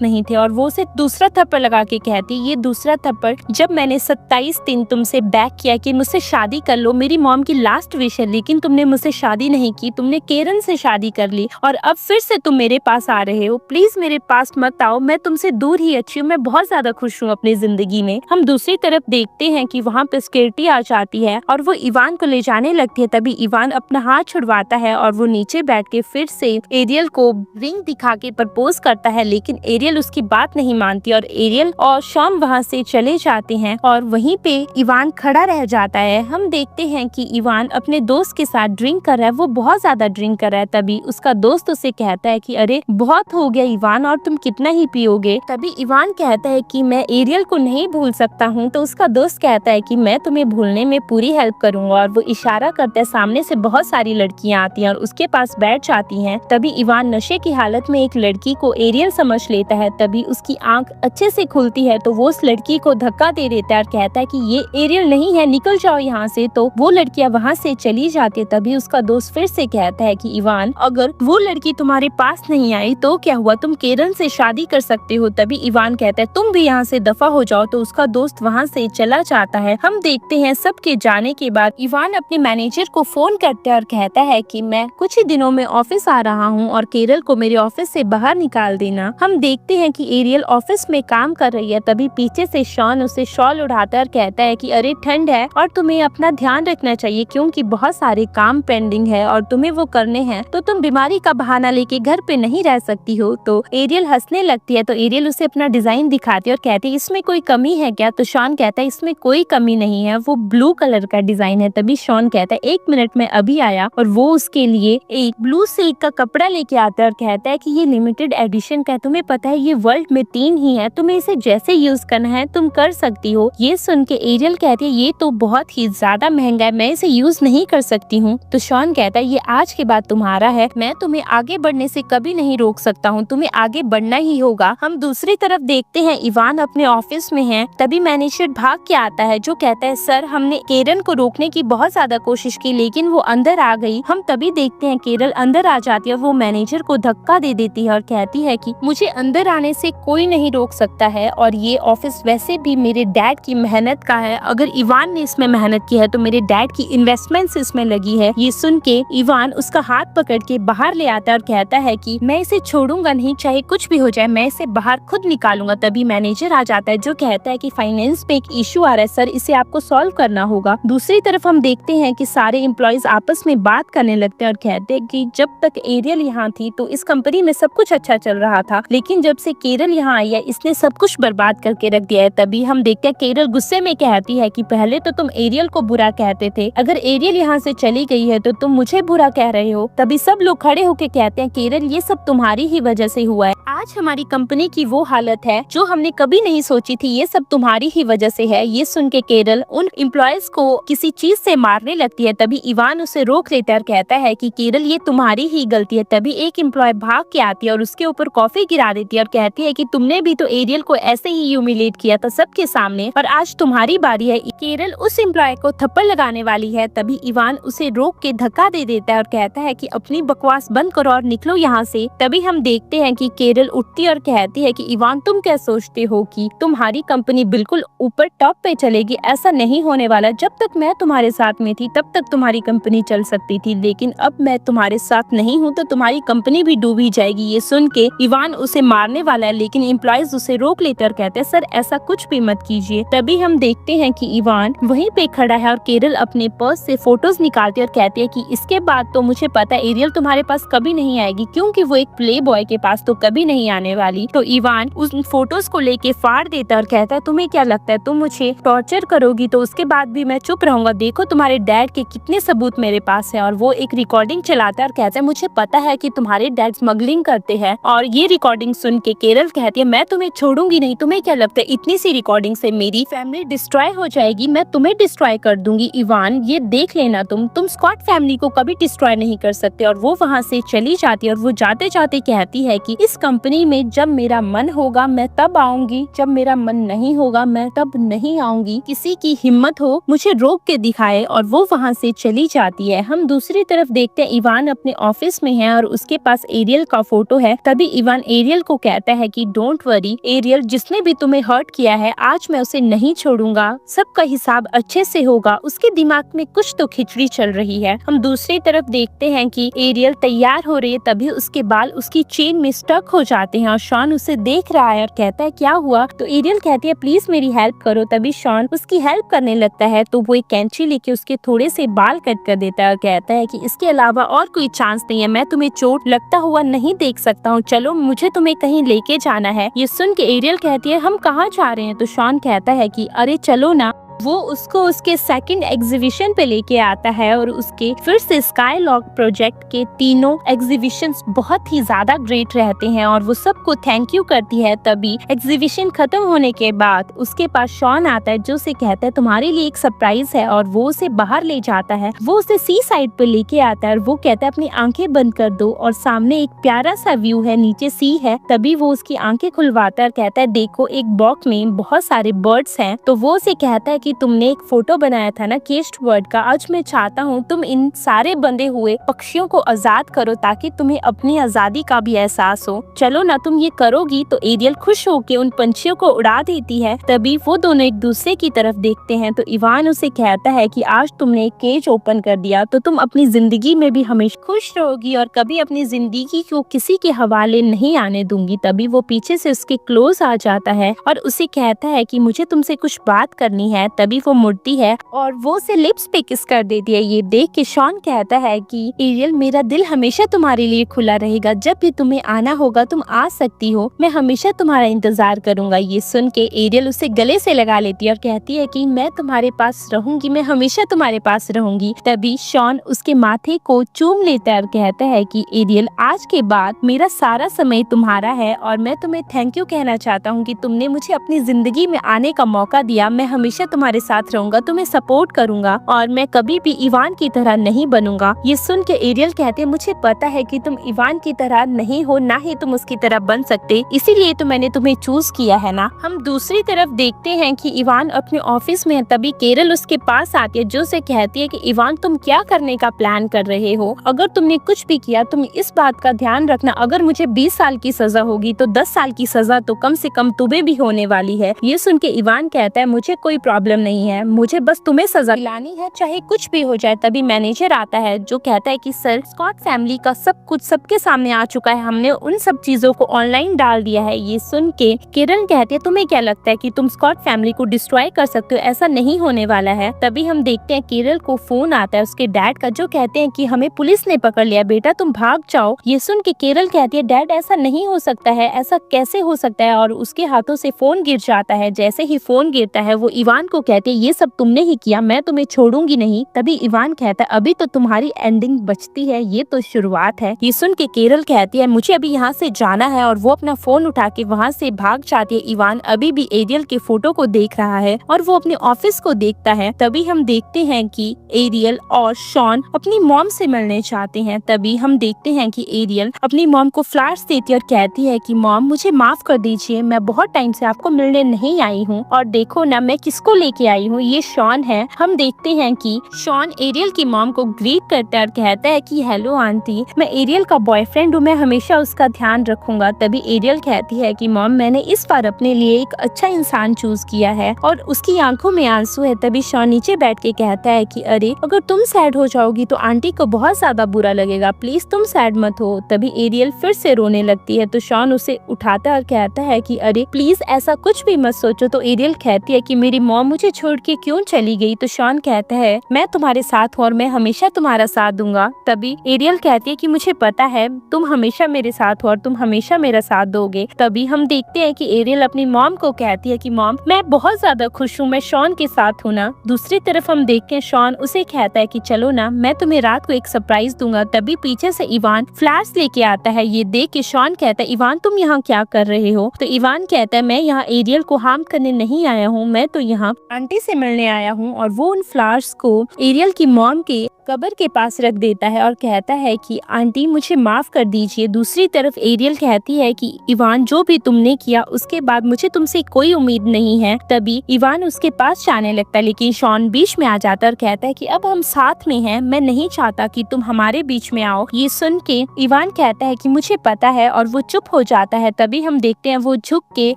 [SPEAKER 1] नहीं थे और वो उसे दूसरा थप्पड़ लगा के कहती ये दूसरा थप्पड़ जब मैंने 27 दिन तुमसे बैक किया कि मुझसे शादी कर लो, मेरी मॉम की लास्ट विश है, लेकिन तुमने मुझसे शादी नहीं की, तुमने केरन से शादी कर ली और अब फिर से तुम मेरे पास आ रहे हो, प्लीज मेरे पास मत आओ, मैं तुमसे दूर ही अच्छी हूँ, मैं बहुत ज्यादा खुश हूँ अपनी जिंदगी में। हम दूसरी तरफ देखते हैं कि वहाँ पे सिक्योरिटी आ जाती है और वो इवान को ले जाने लगती है। तभी इवान अपना हाथ छुड़वाता है और वो नीचे बैठ के फिर से एरियल को रिंग दिखा के प्रपोज करता है, लेकिन एरियल उसकी बात नहीं मानती और एरियल और शॉन वहाँ से चले जाते हैं और वहीं पे इवान खड़ा रह जाता है। हम देखते हैं कि इवान अपने दोस्त के साथ ड्रिंक कर रहा है, वो बहुत ज्यादा ड्रिंक कर रहा है। तभी उसका दोस्त उसे कहता है कि अरे बहुत हो गया इवान, और तुम कितना ही पियोगे। तभी इवान कहता है कि मैं एरियल को नहीं भूल सकता हूँ। तो उसका दोस्त कहता है कि मैं तुम्हें भूलने में पूरी हेल्प करूंगा और वो इशारा करता है, सामने से बहुत सारी लड़कियां आती हैं और उसके पास बैठ जाती हैं। तभी इवान नशे की हालत में एक लड़की को एरियल समझ लेता है। तभी उसकी आंख अच्छे से खुलती है तो वो उस लड़की को धक्का दे देता है और कहता है कि ये एरियल नहीं है, निकल जाओ यहाँ से। तो वो लड़कियां वहाँ से चली जाती है। तभी उसका दोस्त फिर से कहता है कि इवान अगर वो लड़की तुम्हारे पास नहीं आई तो क्या हुआ, तुम केरन से शादी कर सकते हो। तभी इवान कहता है तुम भी यहाँ से दफा हो जाओ। तो उसका दोस्त वहाँ से चला जाता है। हम देखते हैं सबके जाने के बाद इवान अपने मैनेजर को फोन करता है और कहता है कि मैं कुछ ही दिनों में ऑफिस आ रहा हूँ और केरल को मेरे ऑफिस से बाहर निकाल देना। हम देखते हैं कि एरियल ऑफिस में काम कर रही है। तभी पीछे से शॉन उसे शॉल उठाता है और कहता है कि अरे ठंड है और तुम्हें अपना ध्यान रखना चाहिए क्योंकि बहुत सारे काम पेंडिंग है और तुम्हें वो करने हैं, तो तुम बीमारी का बहाना लेके घर पे नहीं रह सकती हो। तो एरियल हंसने लगती है। तो एरियल उसे अपना डिजाइन दिखाती है और कहती है इसमें कोई कमी है क्या। तो शॉन कहता है इसमें कोई कमी नहीं है, वो ब्लू कलर का डिजाइन है। तभी शॉन कहता है 1 मिनट में अभी आया और वो उसके लिए एक ब्लू सिल्क का कपड़ा लेके आता है और कहता है कि ये लिमिटेड एडिशन का है, तुम्हें पता है ये वर्ल्ड में 3 ही है, तुम्हें इसे जैसे यूज करना है तुम कर सकती हो। ये सुन के एरियल कहती है ये तो बहुत ही ज्यादा महंगा है, मैं इसे यूज नहीं कर सकती हूँ। तो शॉन कहता है ये आज के बाद तुम्हारा है, मैं तुम्हें आगे बढ़ने से कभी नहीं रोक सकता हूँ, तुम्हें आगे बढ़ना ही होगा। हम दूसरी तरफ देखते हैं इवान अपने ऑफिस में है। तभी मैनेजर भाग के आता है जो कहता है सर हमने केरन को रोकने की बहुत ज्यादा कोशिश की लेकिन वो अंदर आ गई। हम तभी देखते हैं केरल अंदर आ जाती है, वो मैनेजर को धक्का दे देती है और कहती है कि मुझे अंदर मैनेजर आने से कोई नहीं रोक सकता है और ये ऑफिस वैसे भी मेरे डैड की मेहनत का है। अगर इवान ने इसमें मेहनत की है तो मेरे डैड की इन्वेस्टमेंट इसमें लगी है। ये सुन के इवान उसका हाथ पकड़ के बाहर ले आता है और कहता है कि मैं इसे छोड़ूंगा नहीं, चाहे कुछ भी हो जाए, मैं इसे बाहर खुद निकालूंगा। तभी मैनेजर आ जाता है जो कहता है कि फाइनेंस में एक इशू आ रहा है सर, इसे आपको सॉल्व करना होगा। दूसरी तरफ हम देखते हैं कि सारे एम्प्लॉयज आपस में बात करने लगते हैं और कहते हैं कि जब तक एरियल यहाँ थी तो इस कंपनी में सब कुछ अच्छा चल रहा था, लेकिन जब से केरल यहाँ आई है इसने सब कुछ बर्बाद करके रख दिया है। तभी हम देखते हैं केरल गुस्से में कहती है कि पहले तो तुम एरियल को बुरा कहते थे, अगर एरियल यहाँ से चली गई है तो तुम मुझे बुरा कह रहे हो। तभी सब लोग खड़े होकर कहते हैं केरल ये सब तुम्हारी ही वजह से हुआ है, आज हमारी कंपनी की वो हालत है जो हमने कभी नहीं सोची थी, ये सब तुम्हारी ही वजह से है। ये सुन के केरल उन एम्प्लॉयज को किसी चीज से मारने लगती है। तभी इवान उसे रोक लेता है और कहता है कि केरल ये तुम्हारी ही गलती है। तभी एक एम्प्लॉय भाग के आती है और उसके ऊपर कॉफी गिरा देती है और कहती है कि तुमने भी तो एरियल को ऐसे ही ह्यूमिलेट किया था सबके सामने और आज तुम्हारी बारी है। केरल उस एम्प्लॉय को थप्पड़ लगाने वाली है, तभी इवान उसे रोक के धक्का दे देता है और कहता है कि अपनी बकवास बंद करो और निकलो यहाँ से। तभी हम देखते हैं कि केरल उठती है और कहती है कि इवान तुम क्या सोचते हो कि तुम्हारी कंपनी बिल्कुल ऊपर टॉप पे चलेगी, ऐसा नहीं होने वाला। जब तक मैं तुम्हारे साथ में थी तब तक तुम्हारी कंपनी चल सकती थी, लेकिन अब मैं तुम्हारे साथ नहीं हूँ तो तुम्हारी कंपनी भी डूब ही जाएगी। ये सुन के इवान उसे मारने वाला है, लेकिन एम्प्लॉयज उसे रोक लेते और कहते हैं सर ऐसा कुछ भी मत कीजिए। तभी हम देखते हैं कि इवान वहीं पे खड़ा है और केरल अपने पर्स से फोटोज निकालती है और कहती है कि इसके बाद तो मुझे पता है एरियल तुम्हारे पास कभी नहीं आएगी, क्योंकि वो एक प्ले बॉय के पास तो कभी नहीं आने वाली। तो इवान उस फोटोज को लेके फाड़ देता है और कहता है तुम्हें क्या लगता है तुम मुझे टॉर्चर करोगी तो उसके बाद भी मैं चुप रहूंगा, देखो तुम्हारे डैड के कितने सबूत मेरे पास है। और वो एक रिकॉर्डिंग चलाता है और कहता है मुझे पता है कि तुम्हारे डैड स्मगलिंग करते हैं। और ये रिकॉर्डिंग सुन के केरल कहती है मैं तुम्हें छोड़ूंगी नहीं, तुम्हें क्या लगता है इतनी सी रिकॉर्डिंग से मेरी फैमिली डिस्ट्रॉय हो जाएगी, मैं तुम्हें डिस्ट्रॉय कर दूंगी। इवान ये देख लेना, तुम स्कॉट फैमिली को कभी डिस्ट्रॉय नहीं कर सकते। और वो वहाँ से चली जाती है और वो जाते जाते कहती है कि इस कंपनी में जब मेरा मन होगा मैं तब आऊंगी, जब मेरा मन नहीं होगा मैं तब नहीं आऊंगी, किसी की हिम्मत हो मुझे रोक के दिखाए। और वो वहाँ से चली जाती है। हम दूसरी तरफ देखते हैं इवान अपने ऑफिस में है और उसके पास एरियल का फोटो है। तभी इवान एरियल को कहता है कि डोंट वरी एरियल, जिसने भी तुम्हें हर्ट किया है आज मैं उसे नहीं छोड़ूंगा, सबका हिसाब अच्छे से होगा। उसके दिमाग में कुछ तो खिचड़ी चल रही है। हम दूसरी तरफ देखते हैं कि एरियल तैयार हो रही है, तभी उसके बाल उसकी चेन में स्टक हो जाते हैं और शॉन उसे देख रहा है और कहता है क्या हुआ। तो एरियल कहती है प्लीज मेरी हेल्प करो। तभी शॉन उसकी हेल्प करने लगता है तो वो एक कैंची लेके उसके थोड़े से बाल कट कर देता है और कहता है कि इसके अलावा और कोई चांस नहीं है, मैं तुम्हें चोट लगता हुआ नहीं देख सकता हूँ, चलो मुझे तुम्हें कहीं लेके जाना है। ये सुन के एरियल कहती है हम कहाँ जा रहे हैं। तो शॉन कहता है कि अरे चलो ना। वो उसको उसके सेकंड एग्जीबिशन पे लेके आता है और उसके फिर से स्काई लॉक प्रोजेक्ट के तीनों एग्जीबिशंस बहुत ही ज्यादा ग्रेट रहते हैं और वो सबको थैंक यू करती है। तभी एग्जीबिशन खत्म होने के बाद उसके पास शॉन आता है जो उसे कहता है तुम्हारे लिए एक सरप्राइज है और वो उसे बाहर ले जाता है। वो उसे सी साइड पे लेके आता है और वो कहता है अपनी आंखें बंद कर दो और सामने एक प्यारा सा व्यू है, नीचे सी है। तभी वो उसकी आंखें खुलवाता है और कहता है देखो एक बॉक्स में बहुत सारे बर्ड्स हैं। तो वो उसे कहता है कि तुमने एक फोटो बनाया था ना केस्ड बर्ड का, आज मैं चाहता हूँ तुम इन सारे बंधे हुए पक्षियों को आजाद करो ताकि तुम्हें अपनी आजादी का भी एहसास हो। चलो ना तुम ये करोगी। तो एरियल खुश होके उन पंछियों को उड़ा देती है। तभी वो दोनों एक दूसरे की तरफ देखते हैं तो इवान उसे कहता है कि आज तुमने एक केज ओपन कर दिया तो तुम अपनी जिंदगी में भी हमेशा खुश रहोगी और कभी अपनी जिंदगी को किसी के हवाले नहीं आने दूंगी। तभी वो पीछे से उसके क्लोज आ जाता है और उसे कहता है कि मुझे तुमसे कुछ बात करनी है। तभी वो मुड़ती है और वो उसे लिप्स पे किस कर देती है। ये देख के शॉन कहता है कि एरियल मेरा दिल हमेशा तुम्हारे लिए खुला रहेगा, जब भी तुम्हें आना होगा तुम आ सकती हो, मैं हमेशा तुम्हारा इंतजार करूंगा। ये सुन के एरियल उसे गले से लगा लेती है और कहती है कि मैं तुम्हारे पास रहूंगी, मैं हमेशा तुम्हारे पास रहूंगी। तभी शॉन उसके माथे को चूम लेता है और कहता है कि एरियल आज के बाद मेरा सारा समय तुम्हारा है और मैं तुम्हें थैंक यू कहना चाहता हूँ कि तुमने मुझे अपनी जिंदगी में आने का मौका दिया, मैं हमेशा तुम्हारे तुम्हारे साथ रहूंगा, तुम्हें सपोर्ट करूंगा और मैं कभी भी इवान की तरह नहीं बनूंगा। ये सुन के एरियल कहती है मुझे पता है कि तुम इवान की तरह नहीं हो, ना ही तुम उसकी तरह बन सकते, इसीलिए तो मैंने तुम्हें चूज किया है ना। हम दूसरी तरफ देखते हैं कि इवान अपने ऑफिस में है, तभी केरल उसके पास आती है जो उसे कहती है कि इवान तुम क्या करने का प्लान कर रहे हो, अगर तुमने कुछ भी किया तुम इस बात का ध्यान रखना, अगर मुझे 20 साल की सजा होगी तो 10 साल की सजा तो कम से कम तुम्हें भी होने वाली है। ये सुन के इवान कहता है मुझे कोई प्रॉब्लम नहीं है, मुझे बस तुम्हें सजा दिलानी है चाहे कुछ भी हो जाए। तभी मैनेजर आता है जो कहता है कि सर स्कॉट फैमिली का सब कुछ सबके सामने आ चुका है, हमने उन सब चीजों को ऑनलाइन डाल दिया है। ये सुन के किरण कहती है तुम्हें क्या लगता है कि तुम स्कॉट फैमिली को डिस्ट्रॉय कर सकते हो, ऐसा नहीं होने वाला है। तभी हम देखते हैं केरल को फोन आता है उसके डैड का जो कहते हैं कि हमें पुलिस ने पकड़ लिया, बेटा तुम भाग जाओ। ये सुन के केरल कहती है डैड ऐसा नहीं हो सकता है, ऐसा कैसे हो सकता है, और उसके हाथों से फोन गिर जाता है। जैसे ही फोन गिरता है वो इवान को कहती है ये सब तुमने ही किया, मैं तुम्हें छोड़ूंगी नहीं। तभी इवान कहता है अभी तो तुम्हारी एंडिंग बचती है, ये तो शुरुआत है। ये सुन के केरल कहती है मुझे अभी यहाँ से जाना है और वो अपना फोन उठा के वहाँ से भाग जाती है। इवान अभी भी एरियल के फोटो को देख रहा है और वो अपने ऑफिस को देखता है। तभी हम देखते हैं कि एरियल और शॉन अपनी मॉम से मिलने चाहते हैं। तभी हम देखते हैं कि एरियल अपनी मॉम को फ्लावर्स देती है और कहती है कि मॉम मुझे माफ कर दीजिए, मैं बहुत टाइम से आपको मिलने नहीं आई हूँ और देखो ना मैं किसको लेके आई हूँ, ये शॉन है। हम देखते हैं कि शॉन एरियल की मॉम को ग्रीट करता है और कहता है कि हेलो आंटी, मैं एरियल का बॉयफ्रेंड हूँ, मैं हमेशा उसका ध्यान रखूंगा। तभी एरियल कहती है कि मॉम मैंने इस बार अपने लिए एक अच्छा इंसान चूज किया है और उसकी आंखों में आंसू है। तभी शॉन नीचे बैठ के कहता है कि अरे अगर तुम सैड हो जाओगी तो आंटी को बहुत ज्यादा बुरा लगेगा, प्लीज तुम सैड मत हो। तभी एरियल फिर से रोने लगती है तो शॉन उसे उठाता है और कहता है कि अरे प्लीज ऐसा कुछ भी मत सोचो। तो एरियल कहती है कि मेरी मॉम मुझे छोड़ के क्यों चली गई। तो शॉन कहता है मैं तुम्हारे साथ हूँ और मैं हमेशा तुम्हारा साथ दूंगा। तभी एरियल कहती है कि मुझे पता है तुम हमेशा मेरे साथ हो और तुम हमेशा मेरा साथ दोगे। तभी हम देखते हैं कि एरियल अपनी मॉम को कहती है कि मॉम मैं बहुत ज्यादा खुश हूँ, मैं शॉन के साथ हूँ ना। दूसरी तरफ हम देखते हैं शॉन उसे कहता है कि चलो ना मैं तुम्हें रात को एक सरप्राइज दूंगा। तभी पीछे से इवान फ्लैश लेके आता है। ये देख के शॉन कहता है इवान तुम यहाँ क्या कर रहे हो। तो इवान कहता है मैं यहाँ एरियल को हार्म करने नहीं आया हूँ, मैं तो यहाँ आंटी से मिलने आया हूँ। और वो उन फ्लावर्स को एरियल की मॉम के कब्र के पास रख देता है और कहता है कि आंटी मुझे माफ कर दीजिए। दूसरी तरफ एरियल कहती है कि इवान जो भी तुमने किया उसके बाद मुझे तुमसे कोई उम्मीद नहीं है। तभी इवान उसके पास जाने लगता है लेकिन शॉन बीच में आ जाता है और कहता है कि अब हम साथ में हैं, मैं नहीं चाहता कि तुम हमारे बीच में आओ। ये सुन के इवान कहता है कि मुझे पता है और वो चुप हो जाता है। तभी हम देखते हैं वो झुक के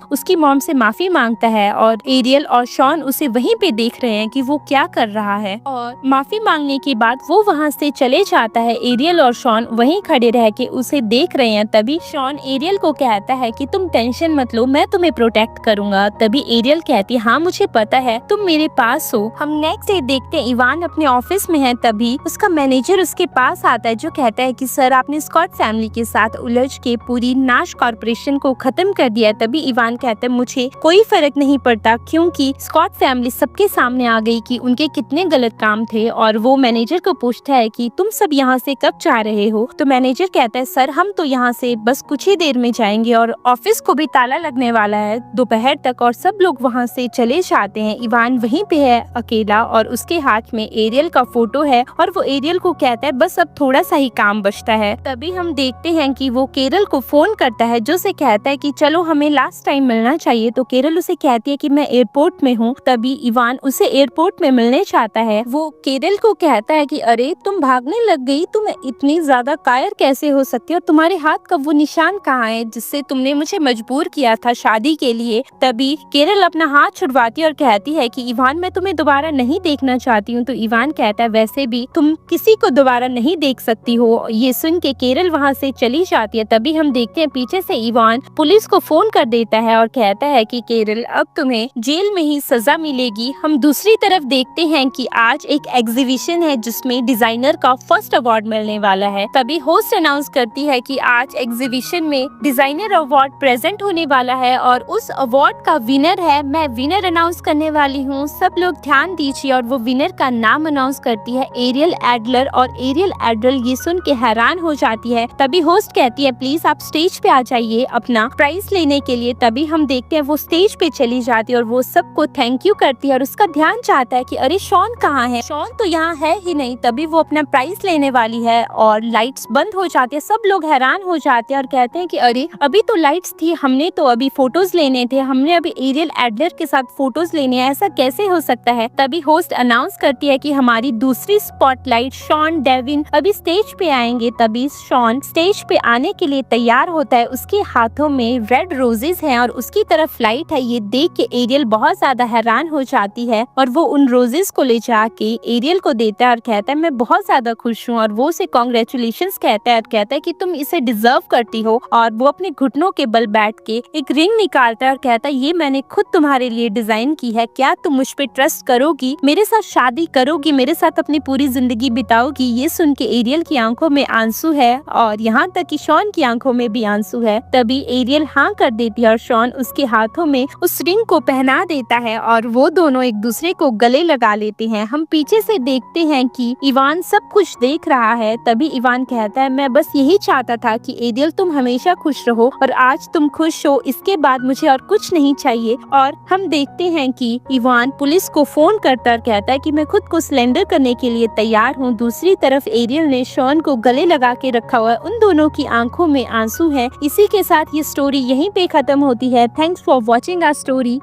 [SPEAKER 1] उसकी मॉम से माफी मांगता है और एरियल और शॉन उसे वहीं पे देख रहे हैं कि वो क्या कर रहा है और माफी मांगने के बाद वो वहाँ से चले जाता है। एरियल और शॉन वहीं खड़े रह के उसे देख रहे हैं। तभी शॉन एरियल को कहता है कि तुम टेंशन मत लो, मैं तुम्हें प्रोटेक्ट करूंगा। तभी एरियल कहती है हाँ मुझे पता है तुम मेरे पास हो। हम नेक्स्ट डे देखते हैं इवान अपने ऑफिस में है। तभी उसका मैनेजर उसके पास आता है जो कहता है कि सर आपने स्कॉट फैमिली के साथ उलझ के पूरी नाश कॉर्पोरेशन को खत्म कर दिया। तभी इवान कहता है मुझे कोई फर्क नहीं पड़ता क्योंकि स्कॉट फैमिली सबके सामने आ गई कि उनके कितने गलत काम थे। और वो मैनेजर को पूछता है कि तुम सब यहाँ से कब जा रहे हो। तो मैनेजर कहता है सर हम तो यहाँ से बस कुछ ही देर में जाएंगे और ऑफिस को भी ताला लगने वाला है दोपहर तक। और सब लोग वहाँ से चले जाते हैं। इवान वहीं पे है अकेला और उसके हाथ में एरियल का फोटो है और वो एरियल को कहता है बस अब थोड़ा सा ही काम बचता है। तभी हम देखते हैं कि वो केरल को फोन करता है जो से कहता है कि चलो हमें लास्ट टाइम मिलना चाहिए। तो केरल उसे कहती है कि मैं एयरपोर्ट में हूँ। तभी इवान उसे एयरपोर्ट में मिलने चाहता है। वो केरल को कहता है कि अरे तुम भागने लग गई, तुम इतनी ज्यादा कायर कैसे हो सकती हो, तुम्हारे हाथ का वो निशान कहाँ है जिससे तुमने मुझे मजबूर किया था शादी के लिए। तभी केरल अपना हाथ छुड़वाती है और कहती है कि इवान मैं तुम्हें दोबारा नहीं देखना चाहती हूँ। तो इवान कहता है वैसे भी तुम किसी को दोबारा नहीं देख सकती हो। ये सुन के केरल वहाँ से चली जाती है। तभी हम देखते हैं पीछे से इवान पुलिस को फोन कर देता है और कहता है कि केरल अब तुम्हें जेल में ही सजा मिलेगी। हम दूसरी तरफ देखते हैं कि आज एक एग्जीबिशन है जिसमें में डिजाइनर का फर्स्ट अवार्ड मिलने वाला है। तभी होस्ट अनाउंस करती है कि आज एग्जीबिशन में डिजाइनर अवार्ड प्रेजेंट होने वाला है और उस अवार्ड का विनर है, मैं विनर अनाउंस करने वाली हूँ, सब लोग ध्यान दीजिए। और वो विनर का नाम अनाउंस करती है एरियल एडलर, और एरियल एडलर ये सुन के हैरान हो जाती है। तभी होस्ट कहती है प्लीज आप स्टेज पे आ जाइए अपना प्राइज लेने के लिए। तभी हम देखते हैं वो स्टेज पे चली जाती है और वो सबको थैंक यू करती है और उसका ध्यान चाहता है कि अरे शॉन कहाँ है, शॉन तो यहाँ है ही नहीं। तभी वो अपना प्राइज लेने वाली है और लाइट्स बंद हो जाती है, सब लोग हैरान हो जाते हैं और कहते हैं कि अरे अभी तो लाइट्स थी, हमने तो अभी फोटोज लेने थे, हमने अभी एरियल एडलर के साथ फोटोज लेने हैं, ऐसा कैसे हो सकता है। तभी होस्ट अनाउंस करती है कि हमारी दूसरी स्पॉटलाइट शॉन डेविन अभी स्टेज पे आएंगे। तभी शॉन स्टेज पे आने के लिए तैयार होता है, उसके हाथों में रेड रोजेस हैं और उसकी तरफ लाइट है। ये देख के एरियल बहुत ज्यादा हैरान हो जाती है और वो उन रोजेस को ले जाके एरियल को देता है और कहता है मैं बहुत ज्यादा खुश हूँ। और वो उसे कॉन्ग्रेचुलेशंस कहता है और कहता है कि तुम इसे डिजर्व करती हो। और वो अपने घुटनों के बल बैठ के एक रिंग निकालता है और कहता है ये मैंने खुद तुम्हारे लिए डिजाइन की है, क्या तुम मुझ पे ट्रस्ट करोगी, मेरे साथ शादी करोगी, मेरे साथ अपनी पूरी जिंदगी बिताओगी। ये सुन के एरियल की आंखों में आंसू है और यहाँ तक कि शॉन की आंखों में भी आंसू है। तभी एरियल हाँ कर देती है और शॉन उसके हाथों में उस रिंग को पहना देता है और वो दोनों एक दूसरे को गले लगा लेते हैं। हम पीछे से देखते हैं कि इवान सब कुछ देख रहा है। तभी इवान कहता है मैं बस यही चाहता था कि एरियल तुम हमेशा खुश रहो और आज तुम खुश हो, इसके बाद मुझे और कुछ नहीं चाहिए। और हम देखते हैं कि इवान पुलिस को फोन करता और कहता है कि मैं खुद को सरेंडर करने के लिए तैयार हूँ। दूसरी तरफ एरियल ने शॉन को गले लगा के रखा हुआ है, उन दोनों की आंखों में आंसू है। इसी के साथ ये स्टोरी यहीं पे खत्म होती है। Thanks for watching our story.